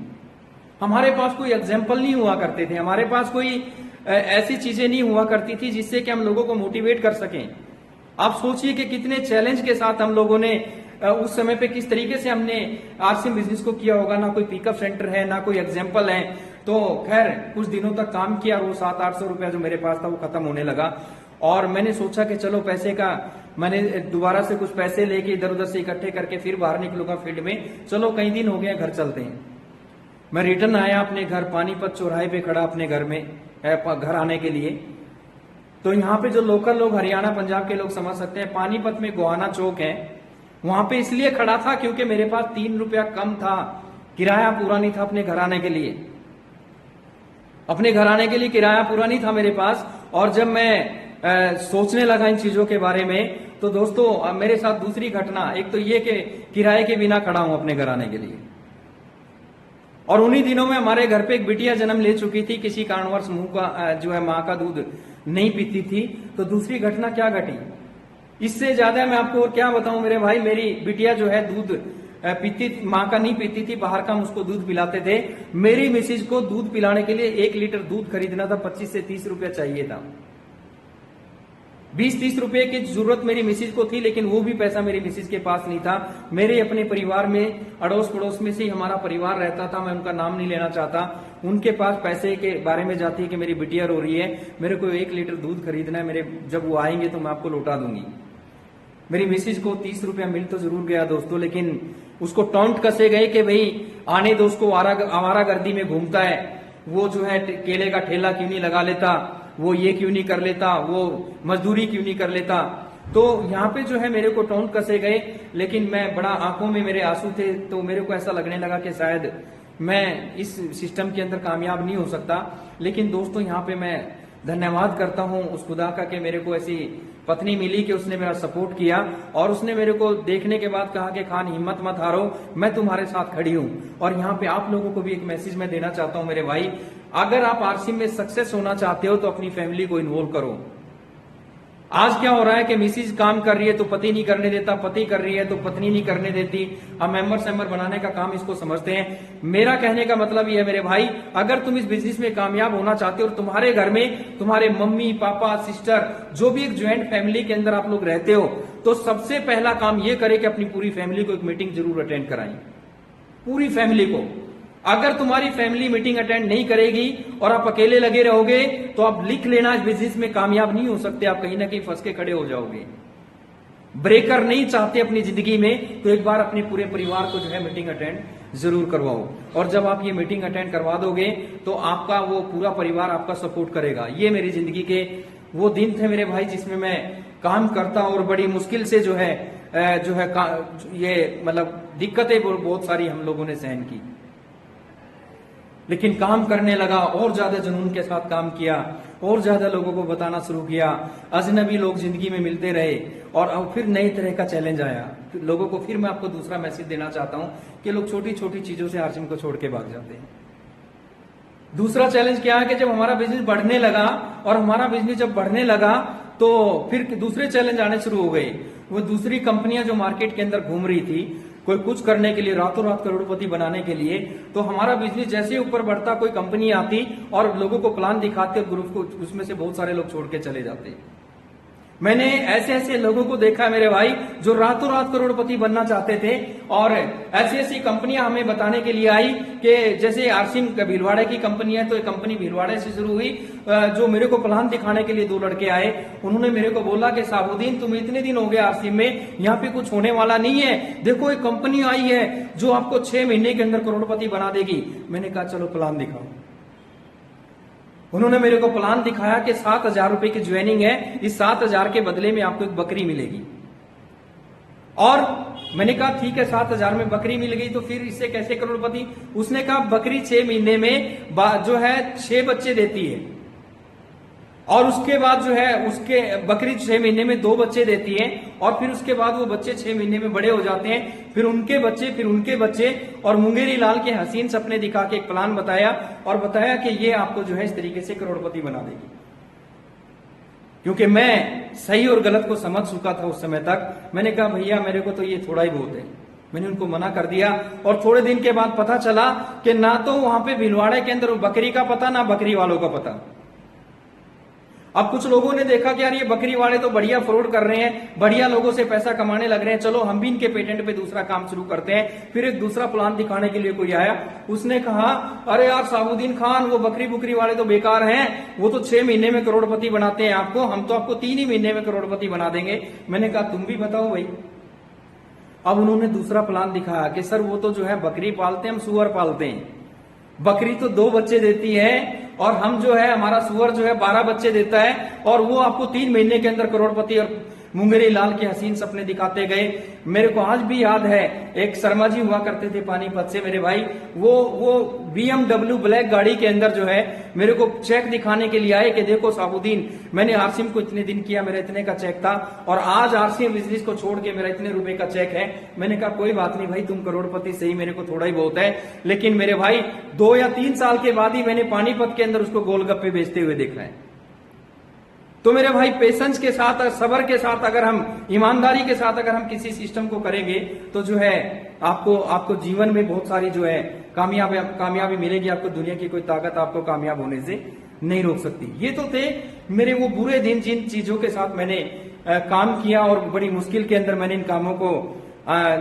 हमारे पास कोई एग्जाम्पल नहीं हुआ करते थे, हमारे पास कोई ऐसी चीजें नहीं हुआ करती थी जिससे कि हम लोगों को मोटिवेट कर सकें। आप सोचिए कि कितने चैलेंज के साथ हम लोगों ने उस समय पे किस तरीके से हमने आरसिम बिजनेस को किया होगा। ना कोई पिकअप सेंटर है, ना कोई एग्जाम्पल है। तो खैर कुछ दिनों तक काम किया, और वो 700-800 रुपया जो मेरे पास था वो खत्म होने लगा। और मैंने सोचा कि चलो पैसे का, मैंने दोबारा से कुछ पैसे लेके इधर उधर से इकट्ठे करके फिर बाहर निकलूंगा फील्ड में। चलो कई दिन हो गए, घर चलते हैं। मैं रिटर्न आया अपने घर, पानीपत चौराहे पे खड़ा अपने घर में, घर आने के लिए। तो यहाँ पे जो लोकल लोग, हरियाणा पंजाब के लोग समझ सकते हैं, पानीपत में गोहाना चौक है, वहां पे इसलिए खड़ा था क्योंकि मेरे पास 3 रुपया कम था, किराया पूरा नहीं था अपने घर आने के लिए। अपने घर आने के लिए किराया पूरा नहीं था मेरे पास। और जब मैं सोचने लगा इन चीजों के बारे में, तो तो दोस्तों अब मेरे साथ दूसरी घटना, एक तो ये कि किराए के बिना खड़ा हूं अपने घर आने के लिए, और उन्हीं दिनों में हमारे घर पे एक बिटिया जन्म ले चुकी थी, किसी कारणवश मुंह का जो है माँ का दूध नहीं पीती थी। तो दूसरी घटना क्या घटी, इससे ज्यादा मैं आपको और क्या बताऊं मेरे भाई। मेरी बिटिया जो है दूध पीती, माँ का नहीं पीती थी, बाहर का हम उसको दूध पिलाते थे। मेरी मिसिज को दूध पिलाने के लिए 1 लीटर दूध खरीदना था, 25 से 30 रुपया चाहिए था। 20-30 रुपए की जरूरत मेरी मिसिज को थी, लेकिन वो भी पैसा मेरी मिसिज के पास नहीं था। मेरे अपने परिवार में, अड़ोस पड़ोस में से ही हमारा परिवार रहता था, मैं उनका नाम नहीं लेना चाहता, उनके पास पैसे के बारे में जाती है कि मेरी बिटिया रो रही है, मेरे को 1 लीटर दूध खरीदना है, मेरे जब वो आएंगे तो मैं आपको लौटा दूंगी। मेरी मिसिज को 30 रुपया मिल तो जरूर गया दोस्तों, लेकिन उसको टॉन्ट कसे गए कि भाई आने दो उसको, आवारागर्दी में घूमता है, वो जो है केले का ठेला क्यों नहीं लगा लेता, वो ये क्यों नहीं कर लेता, वो मजदूरी क्यों नहीं कर लेता। तो यहाँ पे जो है मेरे को टॉन्ट कसे गए, लेकिन मैं बड़ा, आंखों में मेरे आंसू थे, तो मेरे को ऐसा लगने लगा कि शायद मैं इस सिस्टम के अंदर कामयाब नहीं हो सकता। लेकिन दोस्तों यहाँ पे मैं धन्यवाद करता हूं उस खुदा का कि मेरे को ऐसी पत्नी मिली कि उसने मेरा सपोर्ट किया, और उसने मेरे को देखने के बाद कहा कि खान हिम्मत मत हारो, मैं तुम्हारे साथ खड़ी हूं। और यहाँ पे आप लोगों को भी एक मैसेज मैं देना चाहता हूं मेरे भाई, अगर आप आरसी में सक्सेस होना चाहते हो तो अपनी फैमिली को इन्वॉल्व करो। आज क्या हो रहा है कि मिसिज काम कर रही है तो पति नहीं करने देता, पति कर रही है तो पत्नी नहीं करने देती। हम मेंबर बनाने का काम इसको समझते हैं। मेरा कहने का मतलब ये है मेरे भाई, अगर तुम इस बिजनेस में कामयाब होना चाहते हो और तुम्हारे घर में तुम्हारे मम्मी पापा सिस्टर जो भी एक ज्वाइंट फैमिली के अंदर आप लोग रहते हो, तो सबसे पहला काम ये करे कि अपनी पूरी फैमिली को एक मीटिंग जरूर अटेंड कराएं, पूरी फैमिली को। अगर तुम्हारी फैमिली मीटिंग अटेंड नहीं करेगी और आप अकेले लगे रहोगे तो आप लिख लेना, इस बिजनेस में कामयाब नहीं हो सकते, आप कहीं ना कहीं फंस के खड़े हो जाओगे। ब्रेकर नहीं चाहते अपनी जिंदगी में, तो एक बार अपने पूरे परिवार को जो है मीटिंग अटेंड जरूर करवाओ। और जब आप ये मीटिंग अटेंड करवा दोगे तो आपका वो पूरा परिवार आपका सपोर्ट करेगा। ये मेरी जिंदगी के वो दिन थे मेरे भाई जिसमें मैं काम करता और बड़ी मुश्किल से जो है ये मतलब दिक्कतें बहुत सारी हम लोगों ने सहन की, लेकिन काम करने लगा, और ज्यादा जुनून के साथ काम किया, और ज्यादा लोगों को बताना शुरू किया। अजनबी लोग जिंदगी में मिलते रहे, और फिर नई तरह का चैलेंज आया लोगों को। फिर मैं आपको दूसरा मैसेज देना चाहता हूं कि लोग छोटी छोटी चीजों से आरसीएम को छोड़ के भाग जाते हैं। दूसरा चैलेंज क्या है कि जब हमारा बिजनेस बढ़ने लगा, और हमारा बिजनेस जब बढ़ने लगा तो फिर दूसरे चैलेंज आने शुरू हो गए। वो दूसरी कंपनियां जो मार्केट के अंदर घूम रही थी, कोई कुछ करने के लिए, रातों रात करोड़पति बनाने के लिए, तो हमारा बिजनेस जैसे ऊपर बढ़ता कोई कंपनी आती और लोगों को प्लान दिखाते और ग्रुप को, उसमें से बहुत सारे लोग छोड़ के चले जाते। मैंने ऐसे ऐसे लोगों को देखा मेरे भाई जो रातों रात करोड़पति बनना चाहते थे, और ऐसी ऐसी कंपनियां हमें बताने के लिए आई कि जैसे आरसीएम भीलवाड़े की कंपनी है, तो एक कंपनी भीलवाड़े से शुरू हुई, जो मेरे को प्लान दिखाने के लिए 2 लड़के आए। उन्होंने मेरे को बोला कि साबुद्दीन तुम इतने दिन हो गए आरसीएम में, यहाँ पे कुछ होने वाला नहीं है, देखो एक कंपनी आई है जो आपको 6 महीने के अंदर करोड़पति बना देगी। मैंने कहा चलो प्लान दिखाओ। उन्होंने मेरे को प्लान दिखाया कि 7,000 रुपए की ज्वाइनिंग है, इस 7,000 के बदले में आपको एक बकरी मिलेगी। और मैंने कहा ठीक है 7,000 में बकरी मिल गई तो फिर इससे कैसे करोड़पति। उसने कहा बकरी 6 महीने में जो है 6 बच्चे देती है, और उसके बाद जो है उसके बकरी 6 महीने में 2 बच्चे देती है, और फिर उसके बाद वो बच्चे 6 महीने में बड़े हो जाते हैं, फिर उनके बच्चे, फिर उनके बच्चे। और मुंगेरी लाल के हसीन सपने दिखा के एक प्लान बताया, और बताया कि ये आपको जो है इस तरीके से करोड़पति बना देगी। क्योंकि मैं सही और गलत को समझ चुका था उस समय तक। मैंने कहा भैया मेरे को तो ये थोड़ा ही बहुत है, मैंने उनको मना कर दिया। और थोड़े दिन के बाद पता चला कि ना तो वहां पे भीलवाड़े के अंदर बकरी का पता, ना बकरी वालों का पता। अब कुछ लोगों ने देखा कि यार ये बकरी वाले तो बढ़िया फ्रॉड कर रहे हैं, बढ़िया लोगों से पैसा कमाने लग रहे हैं, चलो हम भी इनके पेटेंट पे दूसरा काम शुरू करते हैं। फिर एक दूसरा प्लान दिखाने के लिए कोई आया, उसने कहा अरे यार साबुद्दीन खान वो बकरी बुकरी वाले तो बेकार हैं, वो तो 6 महीने में करोड़पति बनाते हैं आपको, हम तो आपको 3 ही महीने में करोड़पति बना देंगे। मैंने कहा तुम भी बताओ भाई। अब उन्होंने दूसरा प्लान दिखाया कि सर वो तो जो है बकरी पालते हैं, हम सुअर पालते हैं, बकरी तो 2 बच्चे देती है, और हम जो है हमारा सुअर जो है 12 बच्चे देता है, और वो आपको 3 महीने के अंदर करोड़पति और मुंगेरी लाल के हसीन सपने दिखाते गए। मेरे को आज भी याद है, एक शर्मा जी हुआ करते थे पानीपत से मेरे भाई, वो BMW ब्लैक गाड़ी के अंदर जो है मेरे को चेक दिखाने के लिए आए कि देखो साबुद्दीन, मैंने आरसीएम को इतने दिन किया, मेरा इतने का चेक था, और आज आरसीएम बिजनेस को छोड़ के मेरा इतने रुपए का चेक है। मैंने कहा कोई बात नहीं भाई, तुम करोड़पति सही, मेरे को थोड़ा ही बहुत है, लेकिन मेरे भाई 2 या 3 साल के बाद ही मैंने पानीपत के अंदर उसको गोलगप्पे बेचते हुए देखा है। तो मेरे भाई पेशेंस के साथ और सब्र के साथ, अगर हम ईमानदारी के साथ अगर हम किसी सिस्टम को करेंगे तो जो है आपको जीवन में बहुत सारी जो है कामयाबी मिलेगी। आपको दुनिया की कोई ताकत आपको कामयाब होने से नहीं रोक सकती। ये तो थे मेरे वो बुरे दिन, जिन चीजों के साथ मैंने काम किया और बड़ी मुश्किल के अंदर मैंने इन कामों को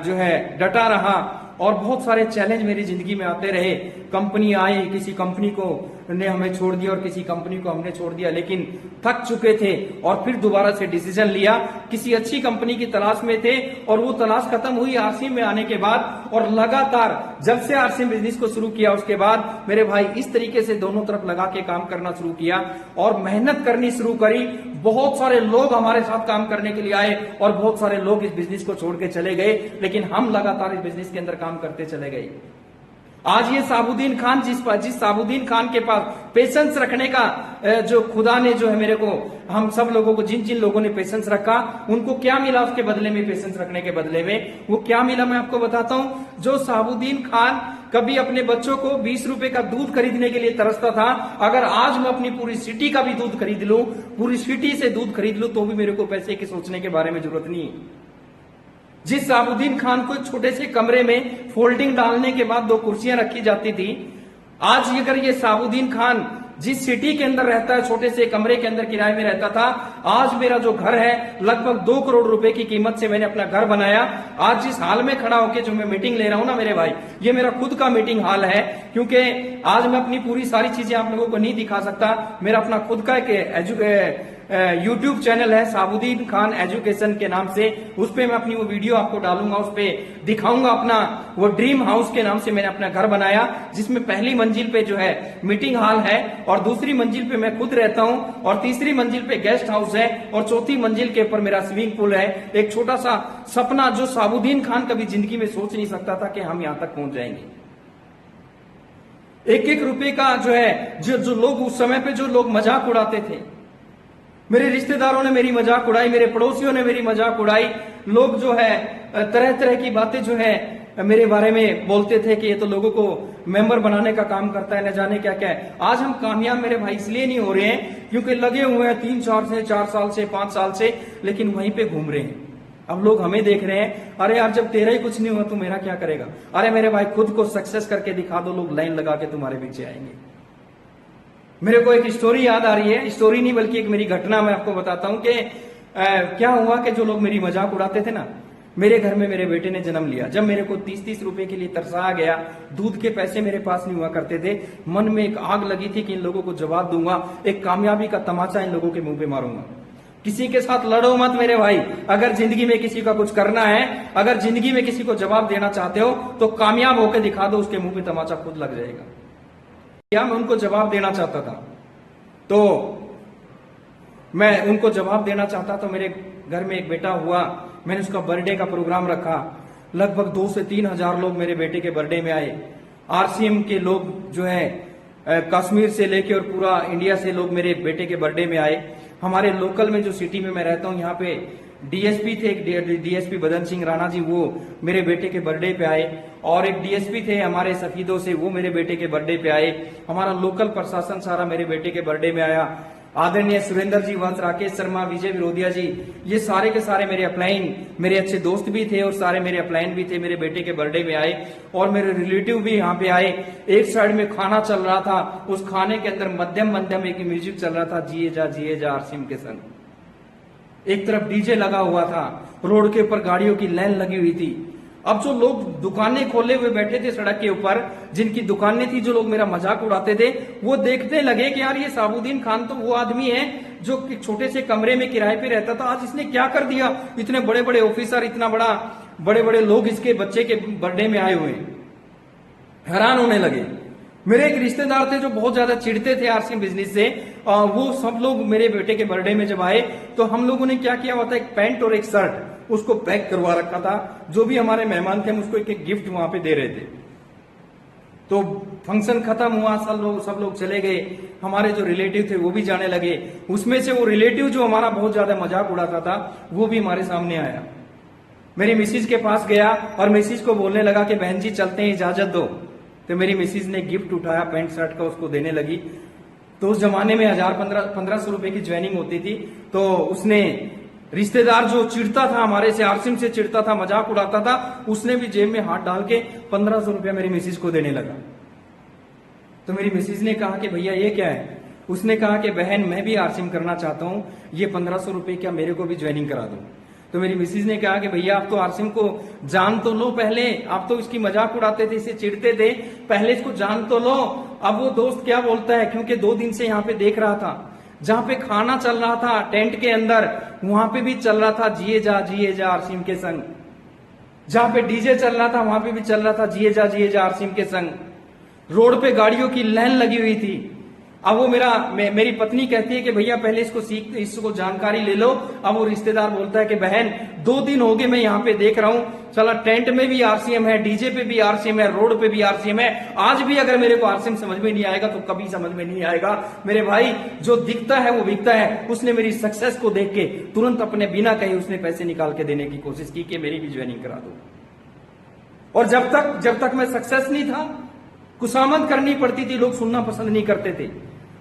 जो है डटा रहा, और बहुत सारे चैलेंज मेरी जिंदगी में आते रहे। कंपनी आई, किसी कंपनी को ने हमें छोड़ दिया और किसी कंपनी को हमने छोड़ दिया, लेकिन थक चुके थे और फिर दोबारा से डिसीजन लिया, किसी अच्छी कंपनी की तलाश में थे, और वो तलाश खत्म हुई आरसीएम में आने के बाद। और लगातार जब से आरसीएम बिजनेस को शुरू किया उसके बाद मेरे भाई इस तरीके से दोनों तरफ लगा के काम करना शुरू किया और मेहनत करनी शुरू करी। बहुत सारे लोग हमारे साथ काम करने के लिए आए और बहुत सारे लोग इस बिजनेस को छोड़ के चले गए, लेकिन हम लगातार इस बिजनेस के अंदर काम करते चले गए। आज ये साबुद्दीन खान, जिस साबुद्दीन खान के पास पेशेंस रखने का जो खुदा ने जो है मेरे को, हम सब लोगों को, जिन जिन लोगों ने पेशेंस रखा उनको क्या मिला उसके बदले में, पेशेंस रखने के बदले में वो क्या मिला मैं आपको बताता हूं। जो साबुद्दीन खान कभी अपने बच्चों को 20 रुपए का दूध खरीदने के लिए तरसता था, अगर आज मैं अपनी पूरी सिटी का भी दूध खरीद लूं, पूरी सिटी से दूध खरीद लूं, तो भी मेरे को पैसे के सोचने के बारे में जरूरत नहीं है। जिस साबुद्दीन खान को छोटे से कमरे में फोल्डिंग डालने के बाद 2 कुर्सियां रखी जाती थी, आज अगर ये साबुद्दीन खान जिस सिटी के अंदर रहता है, छोटे से कमरे के अंदर किराए में रहता था, आज मेरा जो घर है लगभग 2 करोड़ रुपए की कीमत से मैंने अपना घर बनाया। आज जिस हाल में खड़ा होकर जो मैं मीटिंग ले रहा हूं ना मेरे भाई, ये मेरा खुद का मीटिंग हाल है, क्योंकि आज मैं अपनी पूरी सारी चीजें आप लोगों को नहीं दिखा सकता। मेरा अपना खुद का एक यूट्यूब चैनल है साबुद्दीन खान एजुकेशन के नाम से, उस पे मैं अपनी वो वीडियो आपको डालूंगा, उस पे दिखाऊंगा अपना वो ड्रीम हाउस के नाम से मैंने अपना घर बनाया, जिसमें पहली मंजिल पे जो है मीटिंग हॉल है, और दूसरी मंजिल पे मैं खुद रहता हूं, और तीसरी मंजिल पे गेस्ट हाउस है, और चौथी मंजिल के ऊपर मेरा स्विमिंग पूल है। एक छोटा सा सपना जो साबुद्दीन खान कभी जिंदगी में सोच नहीं सकता था कि हम यहां तक पहुंच जाएंगे। 1-1 रुपए का जो है, जो लोग उस समय पे जो लोग मजाक उड़ाते थे, मेरे रिश्तेदारों ने मेरी मजाक उड़ाई, मेरे पड़ोसियों ने मेरी मजाक उड़ाई, लोग जो है तरह तरह की बातें जो है मेरे बारे में बोलते थे कि ये तो लोगों को मेंबर बनाने का काम करता है, न जाने क्या क्या है। आज हम कामयाब मेरे भाई इसलिए नहीं हो रहे हैं क्योंकि लगे हुए हैं 3-4 साल से 5 साल से, लेकिन वहीं पे घूम रहे हैं। अब लोग हमें देख रहे हैं, अरे यार जब तेरा ही कुछ नहीं हुआ तो मेरा क्या करेगा। अरे मेरे भाई खुद को सक्सेस करके दिखा दो, लोग लाइन लगा के तुम्हारे पीछे आएंगे। मेरे को एक स्टोरी याद आ रही है, स्टोरी नहीं बल्कि एक मेरी घटना मैं आपको बताता हूं कि क्या हुआ कि जो लोग मेरी मजाक उड़ाते थे ना, मेरे घर में मेरे बेटे ने जन्म लिया। जब मेरे को 30-30 रुपए के लिए तरसाया गया, दूध के पैसे मेरे पास नहीं हुआ करते थे, मन में एक आग लगी थी कि इन लोगों को जवाब दूंगा, एक कामयाबी का तमाचा इन लोगों के मुंह पे मारूंगा। किसी के साथ लड़ो मत मेरे भाई, अगर जिंदगी में किसी का कुछ करना है, अगर जिंदगी में किसी को जवाब देना चाहते हो तो कामयाब होकर दिखा दो, उसके मुंह पे तमाचा खुद लग जाएगा। मैं उनको जवाब देना चाहता था, तो मैं उनको जवाब देना चाहता तो मेरे घर में एक बेटा हुआ, मैंने उसका बर्थडे का प्रोग्राम रखा। लगभग 2 से 3 हजार लोग मेरे बेटे के बर्थडे में आए। आरसीएम के लोग जो है कश्मीर से लेके और पूरा इंडिया से लोग मेरे बेटे के बर्थडे में आए। हमारे लोकल में जो सिटी में मैं रहता हूँ, यहाँ पे डीएसपी थे, एक डीएसपी बदन सिंह राणा जी, वो मेरे बेटे के बर्थडे पे आए, और एक डीएसपी थे हमारे सफीदों से, वो मेरे बेटे के बर्थडे पे आए। हमारा लोकल प्रशासन सारा मेरे बेटे के बर्थडे में आया। आदरणीय सुरेंद्र जी वंश, राकेश शर्मा, विजय विरोधिया जी, ये सारे के सारे मेरे अपलाइन, मेरे अच्छे दोस्त भी थे और सारे मेरे अपलाइन भी थे, मेरे बेटे के बर्थडे में आए। और मेरे रिलेटिव भी यहाँ पे आए। एक साइड में खाना चल रहा था, उस खाने के अंदर मध्यम एक म्यूजिक चल रहा था, जिए जा आरसीएम के संग। एक तरफ डीजे लगा हुआ था, रोड के ऊपर गाड़ियों की लाइन लगी हुई थी। अब जो लोग दुकानें खोले हुए बैठे थे सड़क के ऊपर, जिनकी दुकानें थी, जो लोग मेरा मजाक उड़ाते थे, वो देखने लगे कि यार ये साबुद्दीन खान तो वो आदमी है जो छोटे से कमरे में किराए पे रहता था, आज इसने क्या कर दिया, इतने बड़े बड़े ऑफिसर, इतना बड़े बड़े लोग इसके बच्चे के बर्थडे में आए हुए हैं। हैरान होने लगे। मेरे एक रिश्तेदार थे जो बहुत ज्यादा चिढ़ते थे आरसीएम बिजनेस से, वो सब लोग मेरे बेटे के बर्थडे में जब आए तो हम लोगों ने क्या किया हुआ था, एक पैंट और एक शर्ट उसको पैक करवा रखा था। जो भी हमारे मेहमान थे हम उसको एक एक गिफ्ट वहां पे दे रहे थे। तो फंक्शन खत्म हुआ, सब लोग चले गए, हमारे जो रिलेटिव थे वो भी जाने लगे। उसमें से वो रिलेटिव जो हमारा बहुत ज्यादा मजाक उड़ाता था वो भी हमारे सामने आया। मेरी मिसिज के पास गया और मिसिज को बोलने लगा कि बहन जी चलते हैं, इजाजत दो। तो मेरी मिसिज ने गिफ्ट उठाया पैंट शर्ट का, उसको देने लगी। तो उस जमाने में 1500 रुपए की ज्वाइनिंग होती थी। तो उसने रिश्तेदार जो चिढ़ता था हमारे से, आरसिम से चिढ़ता था, मजाक उड़ाता था, उसने भी जेब में हाथ डाल के 1500 रुपया मेरी मिसिज को देने लगा। तो मेरी मिसिज ने कहा कि भैया ये क्या है? उसने कहा कि बहन मैं भी आरसिम करना चाहता हूं, ये 1500 रुपए क्या मेरे को भी ज्वाइनिंग करा दो। तो मेरी मिसिज ने कहा कि भैया आप तो आरसिम को जान तो लो पहले, आप तो इसकी मजाक उड़ाते थे, इसे चिढ़ते थे, पहले इसको जान तो लो। अब वो दोस्त क्या बोलता है, क्योंकि 2 दिन से यहाँ पे देख रहा था, जहां पे खाना चल रहा था टेंट के अंदर, वहां पे भी चल रहा था जिए जा आरसिम के संग। जहां पे डीजे चल रहा था वहां पे भी चल रहा था जिए जा आरसिम के संग। रोड पे गाड़ियों की लाइन लगी हुई थी। अब वो मेरी पत्नी कहती है कि भैया पहले इसको जानकारी ले लो। अब वो रिश्तेदार बोलता है कि बहन 2 दिन हो गए मैं यहाँ पे देख रहा हूँ, चला टेंट में भी आरसीएम है, डीजे पे भी आरसीएम है, रोड पे भी आरसीएम है। आज भी अगर मेरे को आरसीएम समझ में नहीं आएगा तो कभी समझ में नहीं आएगा। मेरे भाई जो दिखता है वो बिकता है। उसने मेरी सक्सेस को देख के तुरंत अपने बिना कहे उसने पैसे निकाल के देने की कोशिश की कि मेरी भी ज्वाइनिंग करा दो। और जब तक मैं सक्सेस नहीं था, खुशामद करनी पड़ती थी, लोग सुनना पसंद नहीं करते थे।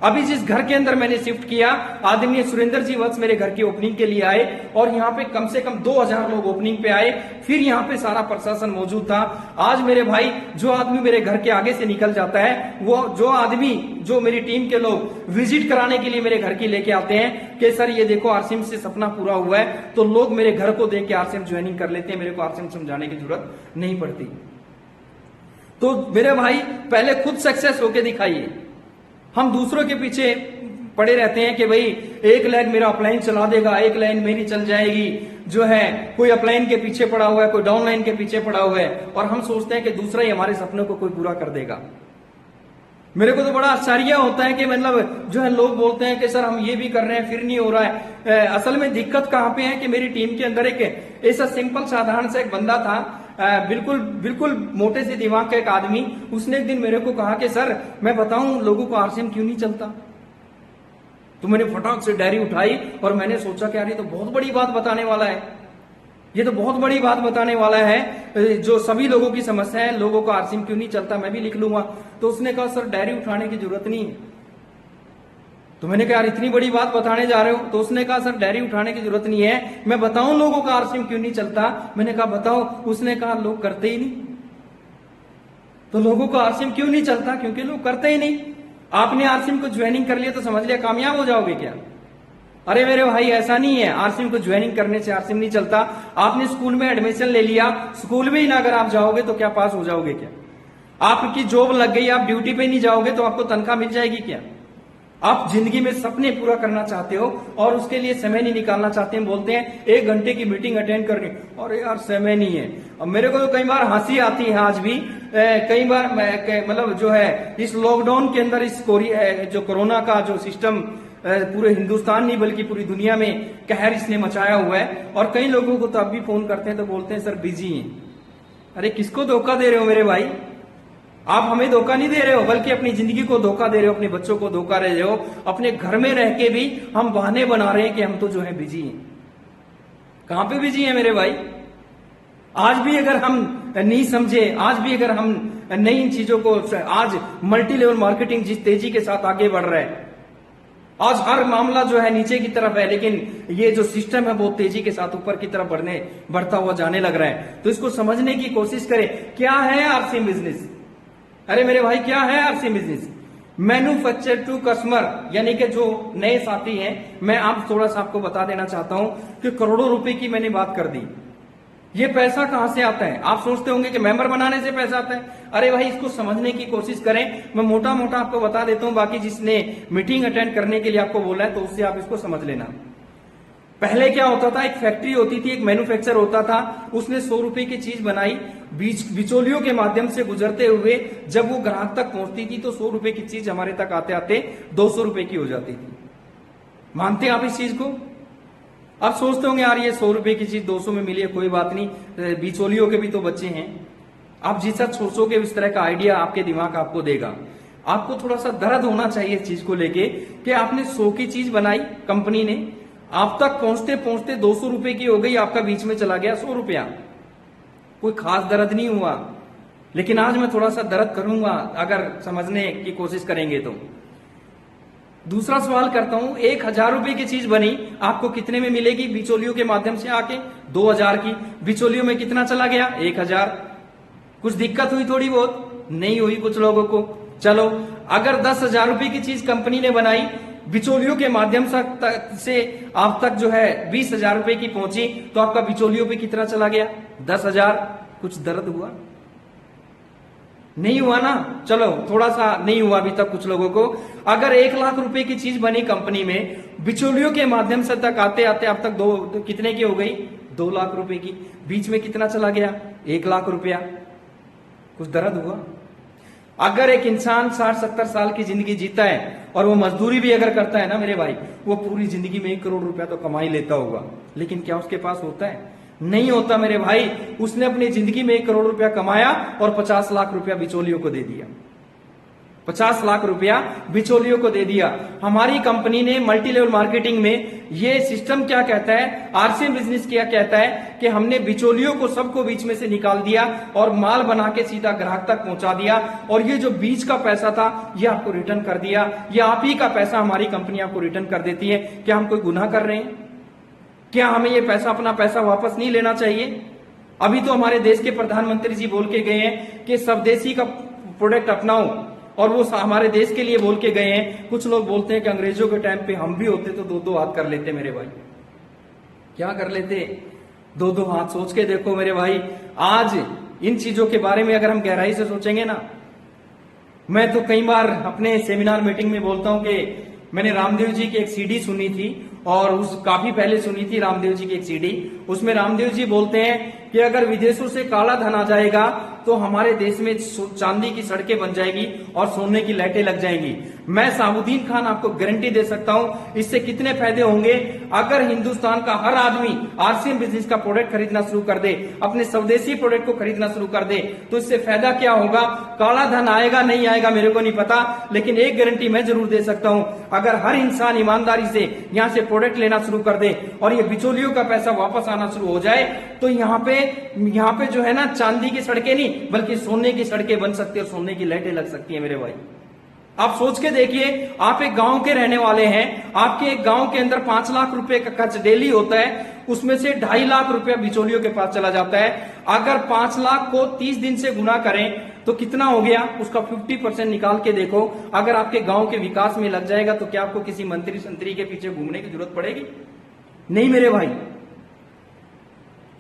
अभी जिस घर के अंदर मैंने शिफ्ट किया, आदरणीय सुरेंद्र जी वत्स मेरे घर की ओपनिंग के लिए आए और यहाँ पे कम से कम 2000 लोग ओपनिंग पे आए। फिर यहाँ पे सारा प्रशासन मौजूद था। आज मेरे भाई जो आदमी मेरे घर के आगे से निकल जाता है, वो जो आदमी जो मेरी टीम के लोग विजिट कराने के लिए मेरे घर की लेके आते हैं कि सर ये देखो आरसीएम से सपना पूरा हुआ है, तो लोग मेरे घर को देख के आरसीएम ज्वाइनिंग कर लेते हैं। मेरे को आरसीएम समझाने की जरूरत नहीं पड़ती। तो मेरे भाई पहले खुद सक्सेस होके दिखाइए। हम दूसरों के पीछे पड़े रहते हैं कि भाई एक लाइन मेरा अपलाइन चला देगा, एक लाइन मेरी चल जाएगी। जो है कोई अपलाइन के पीछे पड़ा हुआ है, कोई डाउन लाइन के पीछे पड़ा हुआ है, और हम सोचते हैं कि दूसरा ही हमारे सपनों को कोई पूरा कर देगा। मेरे को तो बड़ा आश्चर्य होता है कि मतलब जो है लोग बोलते हैं कि सर हम ये भी कर रहे हैं फिर नहीं हो रहा है। असल में दिक्कत कहां पे है कि मेरी टीम के अंदर एक ऐसा सिंपल साधारण सा एक बंदा था, बिल्कुल मोटे से दिमाग का एक आदमी। उसने एक दिन मेरे को कहा कि सर मैं बताऊं लोगों को आरसीएम क्यों नहीं चलता। तो मैंने फटाक से डायरी उठाई और मैंने सोचा कि यार ये तो बहुत बड़ी बात बताने वाला है, ये तो बहुत बड़ी बात बताने वाला है। जो सभी लोगों की समस्या है, लोगों को आरसीएम क्यों नहीं चलता, मैं भी लिख लूंगा। तो उसने कहा सर डायरी उठाने की जरूरत नहीं है। तो मैंने कहा यार इतनी बड़ी बात बताने जा रहे हो। तो उसने कहा सर डायरी उठाने की जरूरत नहीं है, मैं बताऊं लोगों का आरसीएम क्यों नहीं चलता। मैंने कहा बताओ। उसने कहा लोग करते ही नहीं। तो लोगों को आरसीएम क्यों नहीं चलता? क्योंकि लोग करते ही नहीं। आपने आरसीएम को ज्वाइनिंग कर लिया तो समझ लिया कामयाब हो जाओगे क्या? अरे मेरे भाई ऐसा नहीं है। आरसीएम को ज्वाइनिंग करने से आरसीएम नहीं चलता। आपने स्कूल में एडमिशन ले लिया, स्कूल में ही ना अगर आप जाओगे तो क्या पास हो जाओगे क्या? आपकी जॉब लग गई, आप ड्यूटी पे नहीं जाओगे तो आपको तनख्वाह मिल जाएगी क्या? आप जिंदगी में सपने पूरा करना चाहते हो और उसके लिए समय नहीं निकालना चाहते हैं। बोलते हैं 1 घंटे की मीटिंग अटेंड करनी, और यार समय नहीं है। अब मेरे को तो कई बार हंसी आती है आज भी। कई बार मतलब जो है इस लॉकडाउन के अंदर इस जो कोरोना का जो सिस्टम पूरे हिंदुस्तान नहीं बल्कि पूरी दुनिया में कहर इसने मचाया हुआ है। और कई लोगों को तो अब भी फोन करते हैं तो बोलते हैं सर बिजी हैं। अरे किसको धोखा दे रहे हो मेरे भाई? आप हमें धोखा नहीं दे रहे हो, बल्कि अपनी जिंदगी को धोखा दे रहे हो, अपने बच्चों को धोखा दे रहे हो। अपने घर में रह के भी हम बहाने बना रहे हैं कि हम तो जो है बिजी हैं। कहां पे बिजी हैं मेरे भाई? आज भी अगर हम नहीं समझे, आज भी अगर हम नई इन चीजों को, आज मल्टी लेवल मार्केटिंग जिस तेजी के साथ आगे बढ़ रहा है, आज हर मामला जो है नीचे की तरफ है, लेकिन ये जो सिस्टम है बहुत तेजी के साथ ऊपर की तरफ बढ़ता हुआ जाने लग रहा है। तो इसको समझने की कोशिश करें। क्या है आरसीएम बिजनेस? अरे मेरे भाई क्या है RCM business? Manufacture to customer, यानी कि जो नए साथी हैं, मैं आप थोड़ा सा आपको बता देना चाहता हूं कि करोड़ों रुपए की मैंने बात कर दी। ये पैसा कहां से आता है? आप सोचते होंगे कि मेंबर बनाने से पैसा आता है। अरे भाई इसको समझने की कोशिश करें। मैं मोटा मोटा आपको बता देता हूं, बाकी जिसने मीटिंग अटेंड करने के लिए आपको बोला है तो उससे आप इसको समझ लेना। पहले क्या होता था, एक फैक्ट्री होती थी, एक मैन्युफैक्चर होता था, उसने 100 रुपए की चीज बनाई, बिचौलियों के माध्यम से गुजरते हुए जब वो ग्राहक तक पहुंचती थी तो 100 रुपए की चीज हमारे तक आते आते 200 रुपए की हो जाती थी। मानते हैं आप इस चीज को? आप सोचते होंगे यार ये 100 रुपए की चीज 200 में मिली है, कोई बात नहीं, बिचौलियों के भी तो बच्चे हैं। आप जितना सोचोगे उस तरह का आइडिया आपके दिमाग आपको देगा। आपको थोड़ा सा दर्द होना चाहिए इस चीज को लेके कि आपने 100 की चीज बनाई, कंपनी ने आप तक पहुंचते पहुंचते 200 रुपए की हो गई, आपका बीच में चला गया 100 रुपया। कोई खास दर्द नहीं हुआ, लेकिन आज मैं थोड़ा सा दर्द करूंगा अगर समझने की कोशिश करेंगे तो। दूसरा सवाल करता हूं, 1000 रुपए की चीज बनी, आपको कितने में मिलेगी? बिचौलियों के माध्यम से आके 2000 की। बिचौलियों में कितना चला गया? 1000। कुछ दिक्कत हुई? थोड़ी बहुत नहीं हुई कुछ लोगों को। चलो, अगर 10,000 रुपए की चीज कंपनी ने बनाई, बिचौलियों के माध्यम से आप तक जो है 20,000 रुपए की पहुंची, तो आपका बिचौलियों पे कितना चला गया? 10,000। कुछ दर्द हुआ? नहीं हुआ ना? चलो, थोड़ा सा नहीं हुआ अभी तक कुछ लोगों को। अगर 1 लाख रुपए की चीज बनी कंपनी में, बिचौलियों के माध्यम से तक आते आते अब तक कितने की हो गई? 2 लाख रुपए की। बीच में कितना चला गया? 1 लाख रुपया। कुछ दर्द हुआ? अगर एक इंसान 60-70 साल की जिंदगी जीता है और वो मजदूरी भी अगर करता है ना मेरे भाई, वो पूरी जिंदगी में 1 करोड़ रुपया तो कमा ही लेता होगा। लेकिन क्या उसके पास होता है? नहीं होता मेरे भाई। उसने अपनी जिंदगी में 1 करोड़ रुपया कमाया और 50 लाख रुपया बिचौलियों को दे दिया। 50 लाख रुपया बिचौलियों को दे दिया। हमारी कंपनी ने मल्टी लेवल मार्केटिंग में ये सिस्टम क्या कहता है, आरसीएम बिजनेस क्या कहता है कि हमने बिचौलियों को सबको बीच में से निकाल दिया और माल बना के सीधा ग्राहक तक पहुंचा दिया, और ये जो बीच का पैसा था ये आपको रिटर्न कर दिया। ये आप ही का पैसा हमारी कंपनी आपको रिटर्न कर देती है। क्या हम कोई गुनाह कर रहे हैं? क्या हमें ये पैसा, अपना पैसा वापस नहीं लेना चाहिए? अभी तो हमारे देश के प्रधानमंत्री जी बोल के गए हैं कि स्वदेशी का प्रोडक्ट अपनाओ, और वो हमारे देश के लिए बोल के गए हैं। कुछ लोग बोलते हैं कि अंग्रेजों के टाइम पे हम भी होते तो 2-2 हाथ कर लेते। मेरे भाई क्या कर लेते? 2-2 हाथ। सोच के देखो मेरे भाई, आज इन चीजों के बारे में अगर हम गहराई से सोचेंगे ना, मैं तो कई बार अपने सेमिनार मीटिंग में बोलता हूं कि मैंने रामदेव जी की एक सीडी सुनी थी, और उस काफी पहले सुनी थी रामदेव जी की एक सीडी। उसमें रामदेव जी बोलते हैं कि अगर विदेशों से काला धन आ जाएगा तो हमारे देश में चांदी की सड़कें बन जाएगी और सोने की लाइटें लग जाएंगी। मैं साबुद्दीन खान आपको गारंटी दे सकता हूं, इससे कितने फायदे होंगे अगर हिंदुस्तान का हर आदमी आरसीएम बिजनेस का प्रोडक्ट खरीदना शुरू कर दे, अपने स्वदेशी प्रोडक्ट को खरीदना शुरू कर दे, तो इससे फायदा क्या होगा? काला धन आएगा नहीं आएगा मेरे को नहीं पता, लेकिन एक गारंटी मैं जरूर दे सकता हूं, अगर हर इंसान ईमानदारी से यहां से प्रोडक्ट लेना शुरू कर दे और ये बिचौलियों का पैसा वापस आना शुरू हो जाए, तो यहाँ पे जो है ना, चांदी की सड़कें नहीं बल्कि सोने की सड़कें बन सकती है और सोने की लाइटें लग सकती है मेरे भाई। आप सोच के देखिए, आप एक गांव के रहने वाले हैं, आपके एक गांव के अंदर 5 लाख रुपए का खर्च डेली होता है, उसमें से 2.5 लाख रुपया बिचौलियों के पास चला जाता है। अगर 5 लाख को 30 दिन से गुना करें तो कितना हो गया? उसका 50% निकाल के देखो। अगर आपके गांव के विकास में लग जाएगा तो क्या आपको किसी मंत्री संतरी के पीछे घूमने की जरूरत पड़ेगी? नहीं मेरे भाई।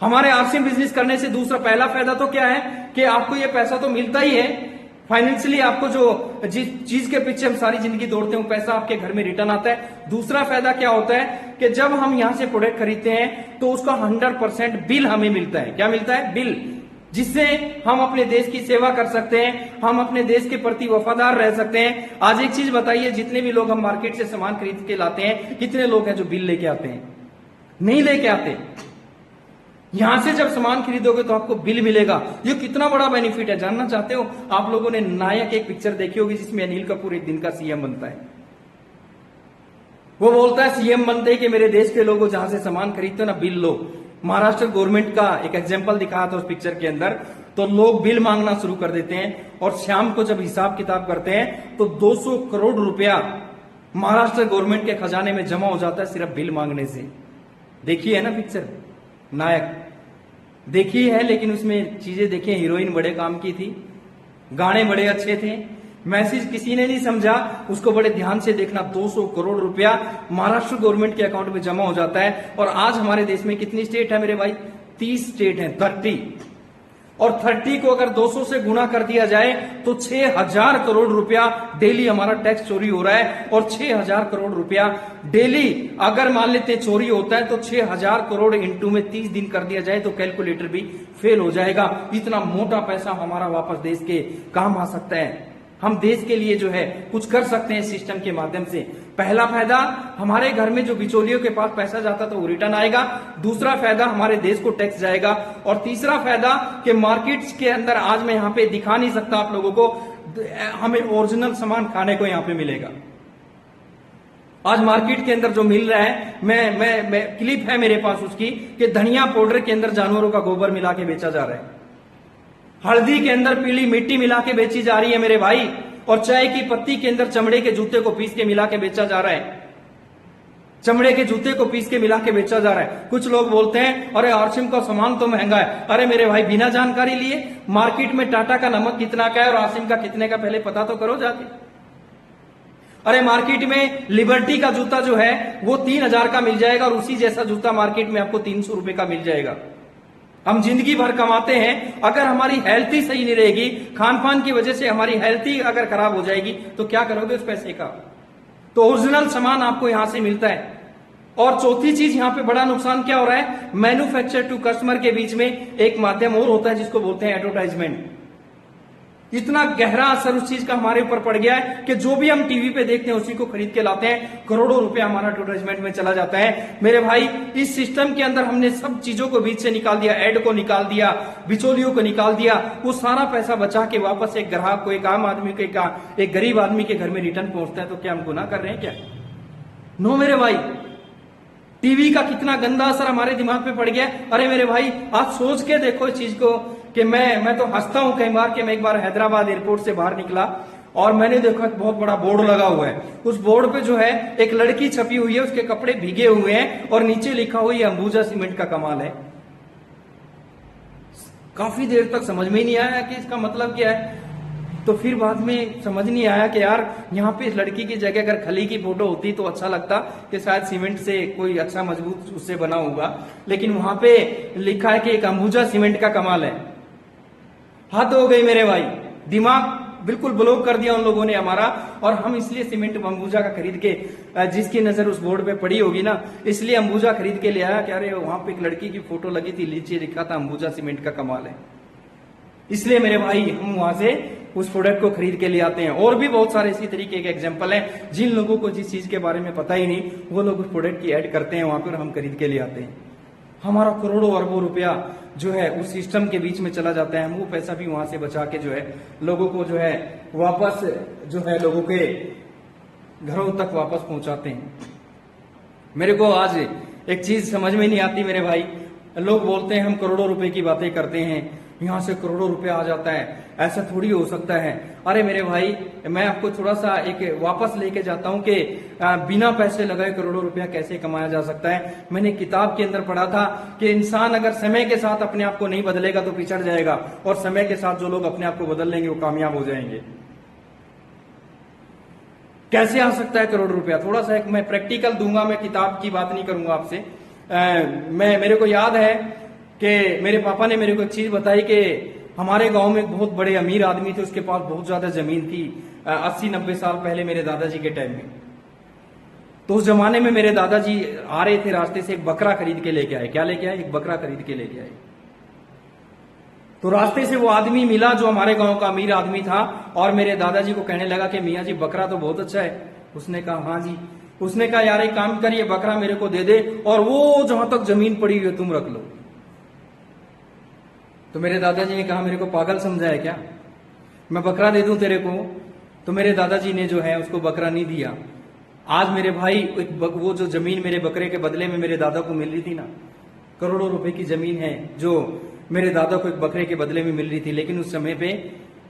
हमारे आरसीएम बिजनेस करने से दूसरा पहला फायदा तो क्या है कि आपको ये पैसा तो मिलता ही है फाइनेंशियली, आपको जो जिस चीज के पीछे हम सारी जिंदगी दौड़ते हैं पैसा आपके घर में रिटर्न आता है। दूसरा फायदा क्या होता है कि जब हम यहां से प्रोडक्ट खरीदते हैं तो उसका 100% बिल हमें मिलता है। क्या मिलता है? बिल, जिससे हम अपने देश की सेवा कर सकते हैं, हम अपने देश के प्रति वफादार रह सकते हैं। आज एक चीज बताइए, जितने भी लोग हम मार्केट से सामान खरीद के लाते हैं, कितने लोग हैं जो बिल लेके आते हैं? नहीं लेके आते। यहां से जब सामान खरीदोगे तो आपको बिल मिलेगा। ये कितना बड़ा बेनिफिट है, जानना चाहते हो? आप लोगों ने नायक एक पिक्चर देखी होगी जिसमें अनिल कपूर एक दिन का सीएम बनता है। वो बोलता है सीएम बनते ही कि मेरे देश के लोगों जहां से सामान खरीदते हो ना, बिल लो। महाराष्ट्र गवर्नमेंट का एक एग्जाम्पल दिखाया था उस पिक्चर के अंदर। तो लोग बिल मांगना शुरू कर देते हैं और शाम को जब हिसाब किताब करते हैं तो 200 करोड़ रुपया महाराष्ट्र गवर्नमेंट के खजाने में जमा हो जाता है सिर्फ बिल मांगने से। देखिए है ना पिक्चर नायक, देखी है, लेकिन उसमें चीजें देखिए, हीरोइन बड़े काम की थी, गाने बड़े अच्छे थे, मैसेज किसी ने नहीं समझा, उसको बड़े ध्यान से देखना। 200 करोड़ रुपया महाराष्ट्र गवर्नमेंट के अकाउंट में जमा हो जाता है। और आज हमारे देश में कितनी स्टेट है मेरे भाई? 30 स्टेट है, 30। और 30 को अगर 200 से गुना कर दिया जाए तो 6000 करोड़ रुपया डेली हमारा टैक्स चोरी हो रहा है। और 6000 करोड़ रुपया डेली अगर मान लेते चोरी होता है तो 6000 करोड़ इंटू में 30 दिन कर दिया जाए तो कैलकुलेटर भी फेल हो जाएगा। इतना मोटा पैसा हमारा वापस देश के काम आ सकता है। हम देश के लिए जो है कुछ कर सकते हैं इस सिस्टम के माध्यम से। पहला फायदा, हमारे घर में जो बिचौलियों के पास पैसा जाता तो वो रिटर्न आएगा। दूसरा फायदा, हमारे देश को टैक्स जाएगा। और तीसरा फायदा कि मार्केट्स के अंदर आज मैं यहाँ पे दिखा नहीं सकता आप लोगों को, हमें ओरिजिनल सामान खाने को यहाँ पे मिलेगा। आज मार्केट के अंदर जो मिल रहा है, मैं क्लिप है मेरे पास उसकी, कि धनिया पाउडर के अंदर जानवरों का गोबर मिला के बेचा जा रहा है, हल्दी के अंदर पीली मिट्टी मिला के बेची जा रही है मेरे भाई, और चाय की पत्ती के अंदर चमड़े के जूते को पीस के मिला के बेचा जा रहा है, चमड़े के जूते को पीस के मिला के बेचा जा रहा है। कुछ लोग बोलते हैं अरे आरसीएम का सामान तो महंगा है। अरे मेरे भाई, बिना जानकारी लिए मार्केट में टाटा का नमक कितना का है और आरसीएम का कितने का पहले पता तो करो जाके। अरे मार्केट में लिबर्टी का जूता जो है वो 3000 का मिल जाएगा और उसी जैसा जूता मार्केट में आपको 300 रुपए का मिल जाएगा। हम जिंदगी भर कमाते हैं, अगर हमारी हेल्थ ही सही नहीं रहेगी, खान पान की वजह से हमारी हेल्थ ही अगर खराब हो जाएगी तो क्या करोगे उस पैसे का। तो ओरिजिनल सामान आपको यहां से मिलता है। और चौथी चीज, यहां पे बड़ा नुकसान क्या हो रहा है, मैन्युफैक्चर टू कस्टमर के बीच में एक माध्यम और होता है जिसको बोलते हैं एडवर्टाइजमेंट। इतना गहरा असर उस चीज का हमारे ऊपर पड़ गया है कि जो भी हम टीवी पे देखते हैं उसी को खरीद के लाते हैं, करोड़ों रुपया हमारा एडवर्टाइजमेंट में चला जाता है। मेरे भाई, इस सिस्टम के अंदर हमने सब चीजों को बीच से निकाल दिया, एड को निकाल दिया, बिचौलियों को निकाल दिया, वो सारा पैसा बचा के वापस एक ग्राहक को, एक आम आदमी के, एक गरीब आदमी के घर में रिटर्न पहुंचता है। तो क्या हम गुनाह कर रहे हैं क्या? नो मेरे भाई। टीवी का कितना गंदा असर हमारे दिमाग पे पड़ गया। अरे मेरे भाई, आप सोच के देखो इस चीज को कि मैं तो हंसता हूं कई बार कि मैं एक बार हैदराबाद एयरपोर्ट से बाहर निकला और मैंने देखा एक बहुत बड़ा बोर्ड लगा हुआ है। उस बोर्ड पे जो है एक लड़की छपी हुई है, उसके कपड़े भीगे हुए हैं और नीचे लिखा हुआ है अंबुजा सीमेंट का कमाल है। काफी देर तक समझ में ही नहीं आया कि इसका मतलब क्या है। तो फिर बाद में समझ नहीं आया कि यार यहाँ पे इस लड़की की जगह अगर खली की फोटो होती तो अच्छा लगता कि शायद सीमेंट से कोई अच्छा मजबूत उससे बना होगा, लेकिन वहां पे लिखा है कि एक अंबुजा सीमेंट का कमाल है। हद हो गई मेरे भाई, दिमाग बिल्कुल ब्लॉक कर दिया उन लोगों ने हमारा। और हम इसलिए सीमेंट अंबुजा का खरीद के, जिसकी नजर उस बोर्ड पे पड़ी होगी ना, इसलिए अंबुजा खरीद के ले आया कि अरे वहां पे एक लड़की की फोटो लगी थी, नीचे लिखा था अंबुजा सीमेंट का कमाल है। इसलिए मेरे भाई हम वहां से उस प्रोडक्ट को खरीद के ले आते हैं। और भी बहुत सारे इसी तरीके के एग्जांपल हैं। जिन लोगों को जिस चीज के बारे में पता ही नहीं, वो लोग उस प्रोडक्ट की ऐड करते हैं वहां पर, हम खरीद के ले आते हैं। हमारा करोड़ों अरबों रुपया जो है उस सिस्टम के बीच में चला जाता है। हम वो पैसा भी वहां से बचा के जो है लोगों को जो है वापस जो है लोगों के घरों तक वापस पहुंचाते हैं। मेरे को आज एक चीज समझ में नहीं आती मेरे भाई, लोग बोलते हैं हम करोड़ों रुपए की बातें करते हैं, यहां से करोड़ों रुपया आ जाता है, ऐसा थोड़ी हो सकता है। अरे मेरे भाई, मैं आपको थोड़ा सा एक वापस लेके जाता हूं कि बिना पैसे लगाए करोड़ों रुपया कैसे कमाया जा सकता है। मैंने किताब के अंदर पढ़ा था कि इंसान अगर समय के साथ अपने आप को नहीं बदलेगा तो पिछड़ जाएगा, और समय के साथ जो लोग अपने आप को बदल लेंगे वो कामयाब हो जाएंगे। कैसे आ सकता है करोड़ रुपया? थोड़ा सा एक मैं प्रैक्टिकल दूंगा, मैं किताब की बात नहीं करूंगा आपसे। मेरे को याद है कि मेरे पापा ने मेरे को एक चीज बताई कि हमारे गांव में एक बहुत बड़े अमीर आदमी थे, उसके पास बहुत ज्यादा जमीन थी 80-90 साल पहले मेरे दादाजी के टाइम में। तो उस जमाने में मेरे दादाजी आ रहे थे रास्ते से, एक बकरा खरीद के लेके आए। क्या लेके आए? एक बकरा खरीद के लेके आए। तो रास्ते से वो आदमी मिला जो हमारे गांव का अमीर आदमी था, और मेरे दादाजी को कहने लगा कि मियाँ जी बकरा तो बहुत अच्छा है। उसने कहा हाँ जी। उसने कहा यार एक काम करिए, बकरा मेरे को दे दे और वो जहां तक जमीन पड़ी हुई है तुम रख लो। तो मेरे दादाजी ने कहा मेरे को पागल समझा है क्या, मैं बकरा दे दूं तेरे को? तो मेरे दादाजी ने जो है उसको बकरा नहीं दिया। आज मेरे भाई वो जो जमीन मेरे बकरे के बदले में मेरे दादा को मिल रही थी ना, करोड़ों रुपए की जमीन है जो मेरे दादा को एक बकरे के बदले में मिल रही थी, लेकिन उस समय पे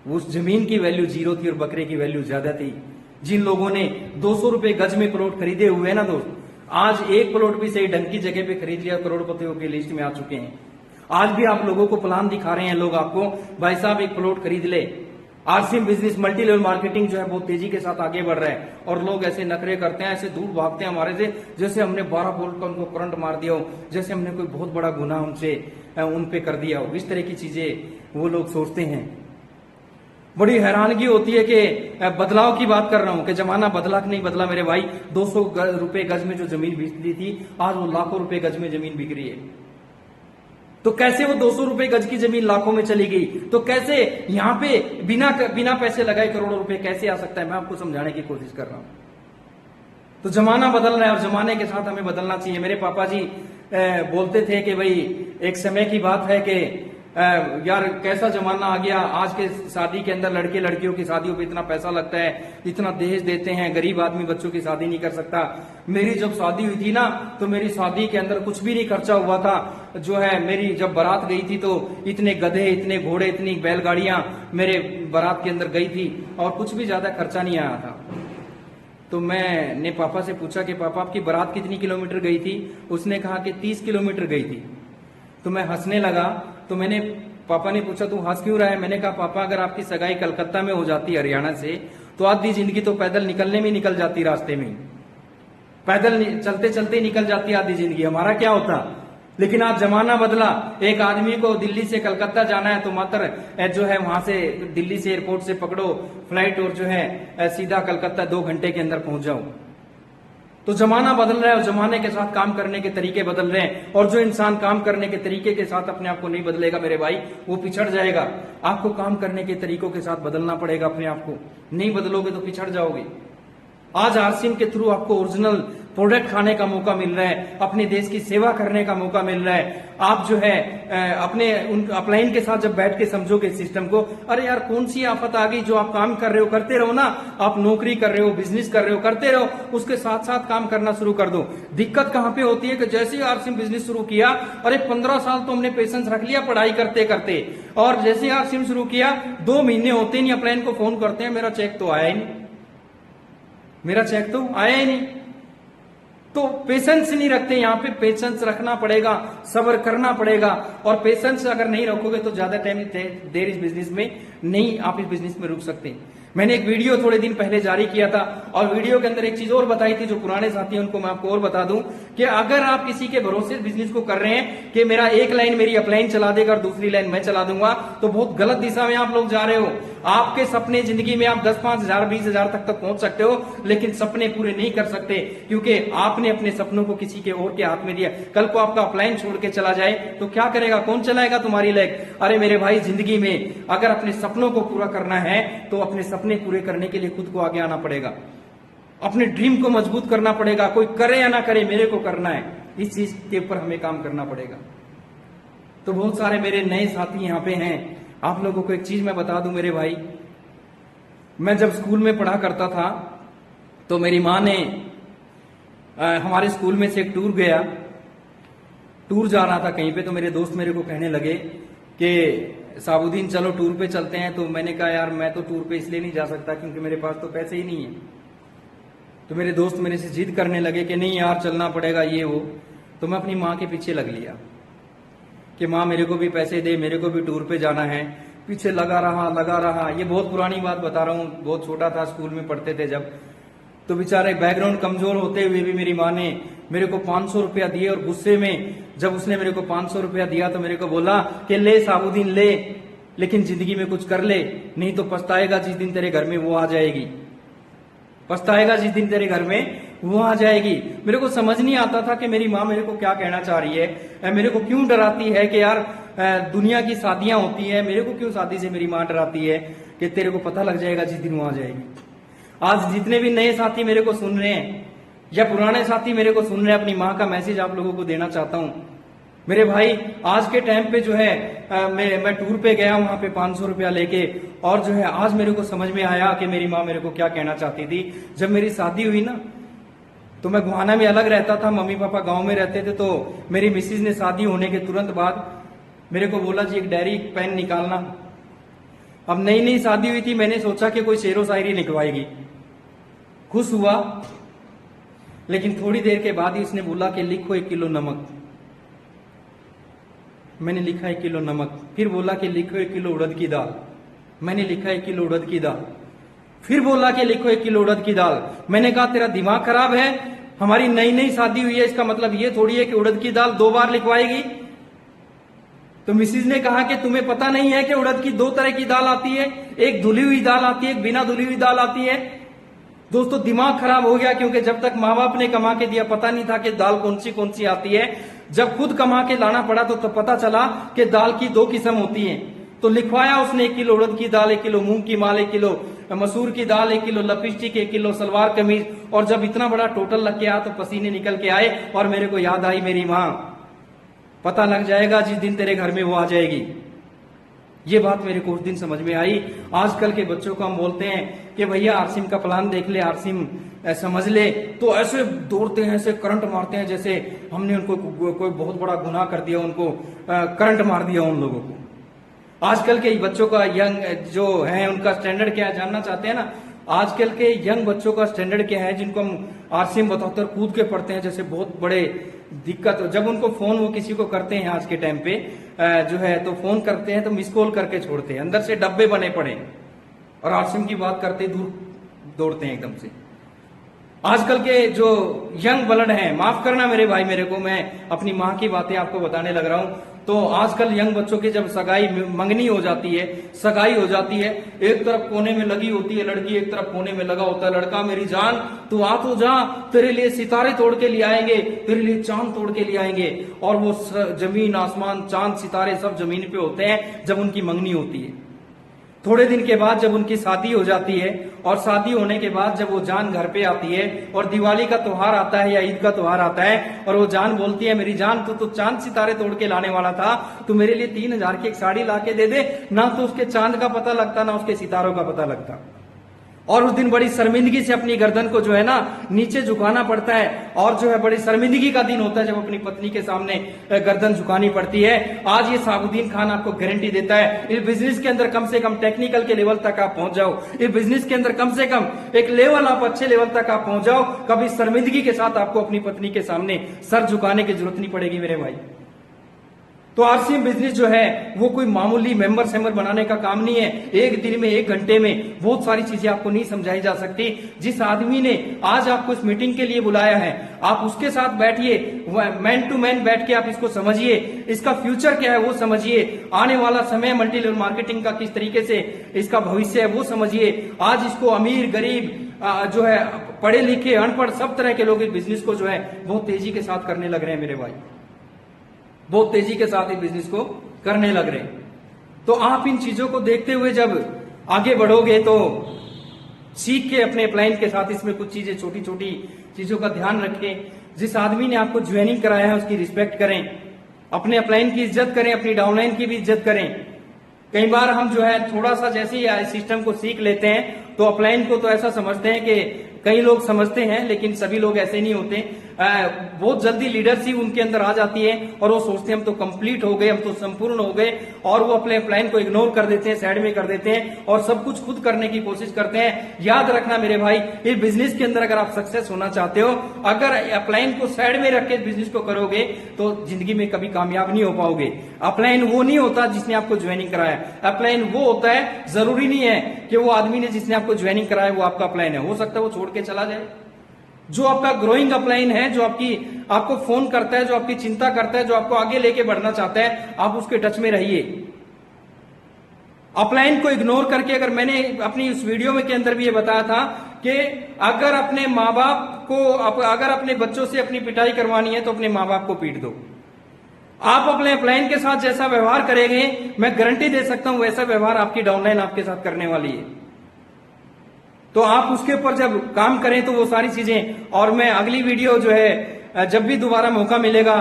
उस जमीन की वैल्यू 0 थी और बकरे की वैल्यू ज्यादा थी। जिन लोगों ने 200 रुपए गज में प्लॉट खरीदे हुए हैं ना दोस्त, आज एक प्लॉट भी सही ढंग की जगह पे खरीद लिया, करोड़पतियों की लिस्ट में आ चुके हैं। आज भी आप लोगों को प्लान दिखा रहे हैं लोग आपको, भाई साहब एक प्लॉट खरीद ले। RCM business multi level marketing जो है बहुत तेजी के साथ आगे बढ़ रहा है, और लोग ऐसे नखरे करते हैं, ऐसे दूर भागते हैं हमारे से, जैसे हमने 12 वोल्ट का उनको करंट मार दिया हो, जैसे हमने कोई बहुत बड़ा गुनाह उन पे कर दिया हो। इस तरह की चीजें वो लोग सोचते हैं। बड़ी हैरानगी होती है कि बदलाव की बात कर रहा हूं कि जमाना बदला कि नहीं बदला मेरे भाई। 200 रुपए गज में जो जमीन बिकती थी, आज वो लाखों रुपए गज में जमीन बिक रही है। तो कैसे वो 200 रुपए गज की जमीन लाखों में चली गई? तो कैसे यहां पे बिना पैसे लगाए करोड़ों रुपए कैसे आ सकता है? मैं आपको समझाने की कोशिश कर रहा हूं। तो जमाना बदल रहा है और जमाने के साथ हमें बदलना चाहिए। मेरे पापा जी बोलते थे कि भाई एक समय की बात है कि यार कैसा जमाना आ गया, आज के शादी के अंदर लड़के लड़कियों की शादियों पे इतना पैसा लगता है, इतना दहेज देते हैं, गरीब आदमी बच्चों की शादी नहीं कर सकता। मेरी जब शादी हुई थी ना, तो मेरी शादी के अंदर कुछ भी नहीं खर्चा हुआ था। जो है मेरी जब बारात गई थी तो इतने गधे, इतने घोड़े, इतनी बैलगाड़ियां मेरे बारात के अंदर गई थी और कुछ भी ज्यादा खर्चा नहीं आया था। तो मैंने पापा से पूछा कि पापा आपकी बारात कितनी किलोमीटर गई थी? उसने कहा कि 30 किलोमीटर गई थी। तो मैं हंसने लगा। तो पापा ने पूछा तू हंस क्यों रहा है? मैंने कहा पापा अगर आपकी सगाई कलकत्ता में हो जाती हरियाणा से, तो आधी जिंदगी तो पैदल निकलने में निकल जाती, रास्ते में पैदल चलते चलते निकल जाती आधी जिंदगी, हमारा क्या होता। लेकिन आज जमाना बदला, एक आदमी को दिल्ली से कलकत्ता जाना है तो मात्र जो है वहां से दिल्ली से एयरपोर्ट से पकड़ो फ्लाइट और जो है सीधा कलकत्ता 2 घंटे के अंदर पहुंच जाओ। तो जमाना बदल रहा है और जमाने के साथ काम करने के तरीके बदल रहे हैं। और जो इंसान काम करने के तरीके के साथ अपने आप को नहीं बदलेगा मेरे भाई, वो पिछड़ जाएगा। आपको काम करने के तरीकों के साथ बदलना पड़ेगा अपने आप को, नहीं बदलोगे तो पिछड़ जाओगे। आज आरसीएम के थ्रू आपको ओरिजिनल प्रोडक्ट खाने का मौका मिल रहा है, अपने देश की सेवा करने का मौका मिल रहा है। आप जो है अपने उन अपलाइन के साथ जब बैठ के समझोगे सिस्टम को, अरे यार कौन सी आफत आ गई, जो आप काम कर रहे हो करते रहो ना। आप नौकरी कर रहे हो, बिजनेस कर रहे हो, करते रहो, उसके साथ साथ काम करना शुरू कर दो। दिक्कत कहां पे होती है कि जैसे ही आरसीएम बिजनेस शुरू किया, अरे 15 साल तो हमने पेशेंस रख लिया पढ़ाई करते करते, और जैसे ही आरसीएम शुरू किया 2 महीने होते नहीं अपलाइन को फोन करते हैं मेरा चेक तो आया ही नहीं, मेरा चेक तो आया ही नहीं। तो पेशेंस नहीं रखते। यहाँ पे पेशेंस रखना पड़ेगा, सब्र करना पड़ेगा। और पेशेंस अगर नहीं रखोगे तो ज्यादा टाइम देर इस बिजनेस में नहीं, आप इस बिजनेस में रुक सकते। मैंने एक वीडियो थोड़े दिन पहले जारी किया था और वीडियो के अंदर एक चीज और बताई थी, जो पुराने साथी हैं उनको मैं आपको और बता दूं कि अगर आप किसी के भरोसे बिजनेस को कर रहे हैं कि मेरा एक लाइन मेरी अपलाइन चला देगा और दूसरी लाइन मैं चला दूंगा, तो बहुत गलत दिशा में आप लोग जा रहे हो। आपके सपने जिंदगी में आप 10, 5,000, 20,000 तक पहुंच सकते हो, लेकिन सपने पूरे नहीं कर सकते, क्योंकि आपने अपने सपनों को किसी के और के हाथ में दिया। कल को आपका अपलाइन छोड़ के चला जाए तो क्या करेगा, कौन चलाएगा तुम्हारी लेग? अरे मेरे भाई, जिंदगी में अगर अपने सपनों को पूरा करना है तो अपने सपने पूरे करने के लिए खुद को आगे आना पड़ेगा, अपने ड्रीम को मजबूत करना पड़ेगा। कोई करे या ना करे, मेरे को करना है, इस चीज के ऊपर हमें काम करना पड़ेगा। तो बहुत सारे मेरे नए साथी यहाँ पे हैं। आप लोगों को एक चीज मैं बता दूं मेरे भाई, मैं जब स्कूल में पढ़ा करता था तो मेरी माँ ने हमारे स्कूल में से एक टूर जा रहा था कहीं पे, तो मेरे दोस्त मेरे को कहने लगे कि साबुद्दीन चलो टूर पे चलते हैं। तो मैंने कहा यार मैं तो टूर पे इसलिए नहीं जा सकता क्योंकि मेरे पास तो पैसे ही नहीं है। तो मेरे दोस्त मेरे से जिद करने लगे कि नहीं यार चलना पड़ेगा ये वो। तो मैं अपनी माँ के पीछे लग लिया कि माँ मेरे को भी पैसे दे, मेरे को भी टूर पे जाना है। पीछे लगा रहा। ये बहुत पुरानी बात बता रहा हूँ, बहुत छोटा था, स्कूल में पढ़ते थे जब। तो बेचारे बैकग्राउंड कमजोर होते हुए भी मेरी माँ ने मेरे को 500 रुपया दिए, और गुस्से में जब उसने मेरे को 500 रुपया दिया तो मेरे को बोला कि ले साबुद्दीन ले, लेकिन जिंदगी में कुछ कर ले, नहीं तो पछताएगा जिस दिन तेरे घर में वो आ जाएगी, पछताएगा जिस दिन तेरे घर में वो आ जाएगी। मेरे को समझ नहीं आता था कि मेरी माँ मेरे को क्या कहना चाह रही है, मेरे को क्यों डराती है कि यार दुनिया की शादियां होती है, मेरे को क्यों शादी से मेरी माँ डराती है कि तेरे को पता लग जाएगा जिस दिन वो आ जाएगी। आज जितने भी नए साथी मेरे को सुन रहे हैं या पुराने साथी मेरे को सुन रहे हैं, अपनी माँ का मैसेज आप लोगों को देना चाहता हूं। मेरे भाई, आज के टाइम पे जो है मैं टूर पे गया वहां पे 500 रुपया लेके, और जो है आज मेरे को समझ में आया कि मेरी माँ मेरे को क्या कहना चाहती थी। जब मेरी शादी हुई ना, तो मैं गुहाना में अलग रहता था, मम्मी पापा गांव में रहते थे। तो मेरी मिसिज ने शादी होने के तुरंत बाद मेरे को बोला जी एक डायरी पेन निकालना। अब नई नई शादी हुई थी, मैंने सोचा कि कोई शेरो शायरी लिखवाएगी, खुश हुआ। लेकिन थोड़ी देर के बाद ही उसने बोला कि लिखो 1 किलो नमक। मैंने लिखा 1 किलो नमक। फिर बोला कि लिखो 1 किलो उड़द की दाल। मैंने लिखा 1 किलो उड़द की दाल। फिर बोला कि लिखो 1 किलो उड़द की दाल। मैंने कहा तेरा दिमाग खराब है, हमारी नई नई शादी हुई है, इसका मतलब ये थोड़ी है कि उड़द की दाल 2 बार लिखवाएगी। तो मिसिज ने कहा कि तुम्हें पता नहीं है कि उड़द की 2 तरह की दाल आती है, एक धुली हुई दाल आती है, एक बिना धुली हुई दाल आती है। दोस्तों, दिमाग खराब हो गया, क्योंकि जब तक माँ बाप ने कमा के दिया पता नहीं था कि दाल कौन सी आती है। जब खुद कमा के लाना पड़ा तो पता चला कि दाल की 2 किस्म होती हैं। तो लिखवाया उसने 1 किलो उड़द की दाल, 1 किलो मूंग की माल, 1 किलो मसूर की दाल, 1 kilo lipstick, 1 kilo salwar kameez. और जब इतना बड़ा टोटल लग के आया तो पसीने निकल के आए और मेरे को याद आई मेरी माँ, पता लग जाएगा जिस दिन तेरे घर में वो आ जाएगी। ये बात मेरे को उस दिन समझ में आई। आजकल के बच्चों को हम बोलते हैं कि भैया आरसिम का प्लान देख ले, आरसिम समझ ले, तो ऐसे दौड़ते हैं, ऐसे करंट मारते हैं जैसे हमने उनको कोई बहुत बड़ा गुनाह कर दिया, उनको करंट मार दिया उन लोगों को। आजकल के बच्चों का यंग जो है उनका स्टैंडर्ड क्या है जानना चाहते हैं ना? आजकल के यंग बच्चों का स्टैंडर्ड क्या है, जिनको हम आरसीएम बताकर कूद के पढ़ते हैं जैसे बहुत बड़े दिक्कत। जब उनको फोन वो किसी को करते हैं आज के टाइम पे जो है, तो फोन करते हैं तो मिस कॉल करके छोड़ते हैं, अंदर से डब्बे बने पड़े, और आरसीएम की बात करते दूर दौड़ते हैं एकदम से। आजकल के जो यंग ब्लड हैं, माफ करना मेरे भाई, मेरे को मैं अपनी माँ की बातें आपको बताने लग रहा हूं। तो आजकल यंग बच्चों की जब सगाई मंगनी हो जाती है, सगाई हो जाती है, एक तरफ कोने में लगी होती है लड़की, एक तरफ कोने में लगा होता है लड़का। मेरी जान तू आ तो जा, तेरे लिए सितारे तोड़ के ले आएंगे, तेरे लिए चांद तोड़ के ले आएंगे। और वो जमीन आसमान चांद सितारे सब जमीन पे होते हैं जब उनकी मंगनी होती है। थोड़े दिन के बाद जब उनकी शादी हो जाती है, और शादी होने के बाद जब वो जान घर पे आती है और दिवाली का त्योहार आता है या ईद का त्योहार आता है, और वो जान बोलती है मेरी जान तू तो चांद सितारे तोड़ के लाने वाला था, तू मेरे लिए 3000 की एक साड़ी ला के दे दे ना, तो उसके चांद का पता लगता ना उसके सितारों का पता लगता। और उस दिन बड़ी शर्मिंदगी से अपनी गर्दन को जो है ना नीचे झुकाना पड़ता है, और जो है बड़ी शर्मिंदगी का दिन होता है जब अपनी पत्नी के सामने गर्दन झुकानी पड़ती है। आज ये साबुद्दीन खान आपको गारंटी देता है, इस बिजनेस के अंदर कम से कम टेक्निकल के लेवल तक आप पहुंच जाओ, इस बिजनेस के अंदर कम से कम एक लेवल आप अच्छे लेवल तक आप पहुंच जाओ, कभी शर्मिंदगी के साथ आपको अपनी पत्नी के सामने सर झुकाने की जरूरत नहीं पड़ेगी मेरे भाई। तो आरसीएम बिजनेस जो है वो कोई मामूली मेंबर सेंबर बनाने का काम नहीं है। एक दिन में 1 घंटे में बहुत सारी चीजें आपको नहीं समझाई जा सकती। जिस आदमी ने आज आपको इस मीटिंग के लिए बुलाया है, आप उसके साथ बैठिए, मैन टू मैन बैठ के आप इसको समझिए, इसका फ्यूचर क्या है वो समझिए, आने वाला समय मल्टी लेवल मार्केटिंग का किस तरीके से इसका भविष्य है वो समझिए। आज इसको अमीर गरीब जो है, पढ़े लिखे अनपढ़ सब तरह के लोग इस बिजनेस को जो है बहुत तेजी के साथ करने लग रहे हैं मेरे भाई, बहुत तेजी के साथ इस बिजनेस को करने लग रहे हैं। तो आप इन चीजों को देखते हुए जब आगे बढ़ोगे तो सीख के अपने अपलाइन के साथ इसमें कुछ चीजें, छोटी छोटी चीजों का ध्यान रखें। जिस आदमी ने आपको ज्वाइनिंग कराया है उसकी रिस्पेक्ट करें, अपने अपलाइन की इज्जत करें, अपनी डाउनलाइन की भी इज्जत करें। कई बार हम जो है थोड़ा सा जैसे ही सिस्टम को सीख लेते हैं तो अपलाइन को तो ऐसा समझते हैं कि कई लोग समझते हैं, लेकिन सभी लोग ऐसे नहीं होते। बहुत जल्दी लीडरशिप उनके अंदर आ जाती है और वो सोचते हैं हम तो कंप्लीट हो गए, हम तो संपूर्ण हो गए, और वो अपने प्लान को इग्नोर कर देते हैं, साइड में कर देते हैं और सब कुछ खुद करने की कोशिश करते हैं। याद रखना मेरे भाई, इस बिजनेस के अंदर अगर आप सक्सेस होना चाहते हो, अगर अपलाइन को साइड में रख के बिजनेस को करोगे तो जिंदगी में कभी कामयाब नहीं हो पाओगे। अपलाइन वो नहीं होता जिसने आपको ज्वाइनिंग कराया, अपलाइन वो होता है, जरूरी नहीं है कि वो आदमी ने जिसने आपको ज्वाइनिंग कराया वो आपका अपलाइन है, हो सकता है वो छोड़ के चला जाए। जो आपका ग्रोइंग अपलाइन है, जो आपको फोन करता है, जो आपकी चिंता करता है, जो आपको आगे लेके बढ़ना चाहता है, आप उसके टच में रहिए। अपलाइन को इग्नोर करके, अगर मैंने अपनी उस वीडियो में के अंदर भी ये बताया था कि अगर अपने माँ बाप को, अगर अपने बच्चों से अपनी पिटाई करवानी है तो अपने माँ बाप को पीट दो। आप अपने अपलाइन के साथ जैसा व्यवहार करेंगे, मैं गारंटी दे सकता हूं वैसा व्यवहार आपकी डाउनलाइन आपके साथ करने वाली है। तो आप उसके ऊपर जब काम करें तो वो सारी चीजें, और मैं अगली वीडियो जो है जब भी दोबारा मौका मिलेगा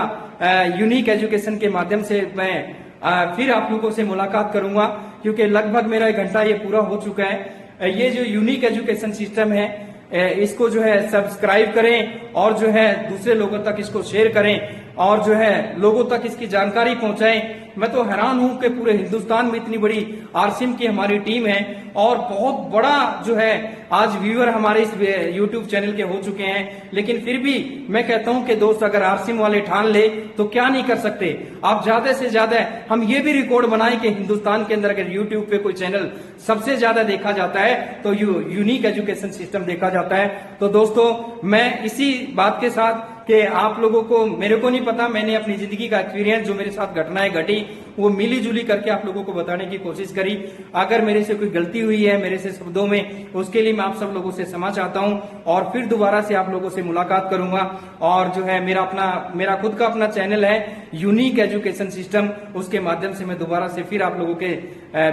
यूनिक एजुकेशन के माध्यम से मैं फिर आप लोगों से मुलाकात करूंगा, क्योंकि लगभग मेरा 1 घंटा ये पूरा हो चुका है। ये जो यूनिक एजुकेशन सिस्टम है इसको जो है सब्सक्राइब करें और जो है दूसरे लोगों तक इसको शेयर करें और जो है लोगों तक इसकी जानकारी पहुंचाएं। मैं तो हैरान हूं कि पूरे हिंदुस्तान में इतनी बड़ी आरसीएम की हमारी टीम है और बहुत बड़ा जो है आज व्यूअर हमारे इस यूट्यूब चैनल के हो चुके हैं, लेकिन फिर भी मैं कहता हूं कि दोस्त अगर आरसीएम वाले ठान ले तो क्या नहीं कर सकते। आप ज्यादा से ज्यादा, हम ये भी रिकॉर्ड बनाए कि हिंदुस्तान के अंदर अगर यूट्यूब पे कोई चैनल सबसे ज्यादा देखा जाता है तो यूनिक एजुकेशन सिस्टम देखा जाता है। तो दोस्तों मैं इसी बात के साथ कि आप लोगों को, मेरे को नहीं पता, मैंने अपनी जिंदगी का एक्सपीरियंस जो मेरे साथ घटनाएं घटी वो मिली जुली करके आप लोगों को बताने की कोशिश करी। अगर मेरे से कोई गलती हुई है मेरे से शब्दों में, उसके लिए मैं आप सब लोगों से क्षमा चाहता हूं और फिर दोबारा से आप लोगों से मुलाकात करूंगा। और जो है मेरा खुद का अपना चैनल है यूनिक एजुकेशन सिस्टम, उसके माध्यम से मैं दोबारा से फिर आप लोगों के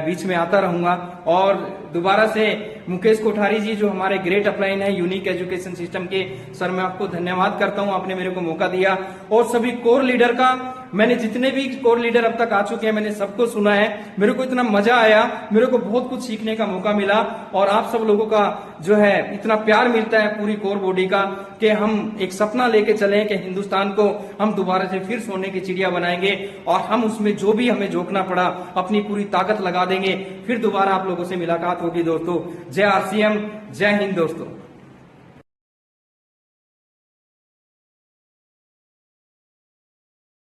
बीच में आता रहूंगा। और दोबारा से मुकेश कोठारी जी जो हमारे ग्रेट अपलाइन है यूनिक एजुकेशन सिस्टम के, सर मैं आपको धन्यवाद करता हूं, आपने मेरे को मौका दिया। और सभी कोर लीडर का, मैंने जितने भी कोर लीडर अब तक आ चुके हैं मैंने सबको सुना है, मेरे को इतना मजा आया, मेरे को बहुत कुछ सीखने का मौका मिला। और आप सब लोगों का जो है इतना प्यार मिलता है पूरी कोर बॉडी का कि हम एक सपना लेके चले कि हिंदुस्तान को हम दोबारा से फिर सोने की चिड़िया बनाएंगे और हम उसमें जो भी हमें झोंकना पड़ा अपनी पूरी ताकत लगा देंगे। फिर दोबारा आप लोगों से मुलाकात होगी दोस्तों। जय आरसीएम, जय हिंद दोस्तों।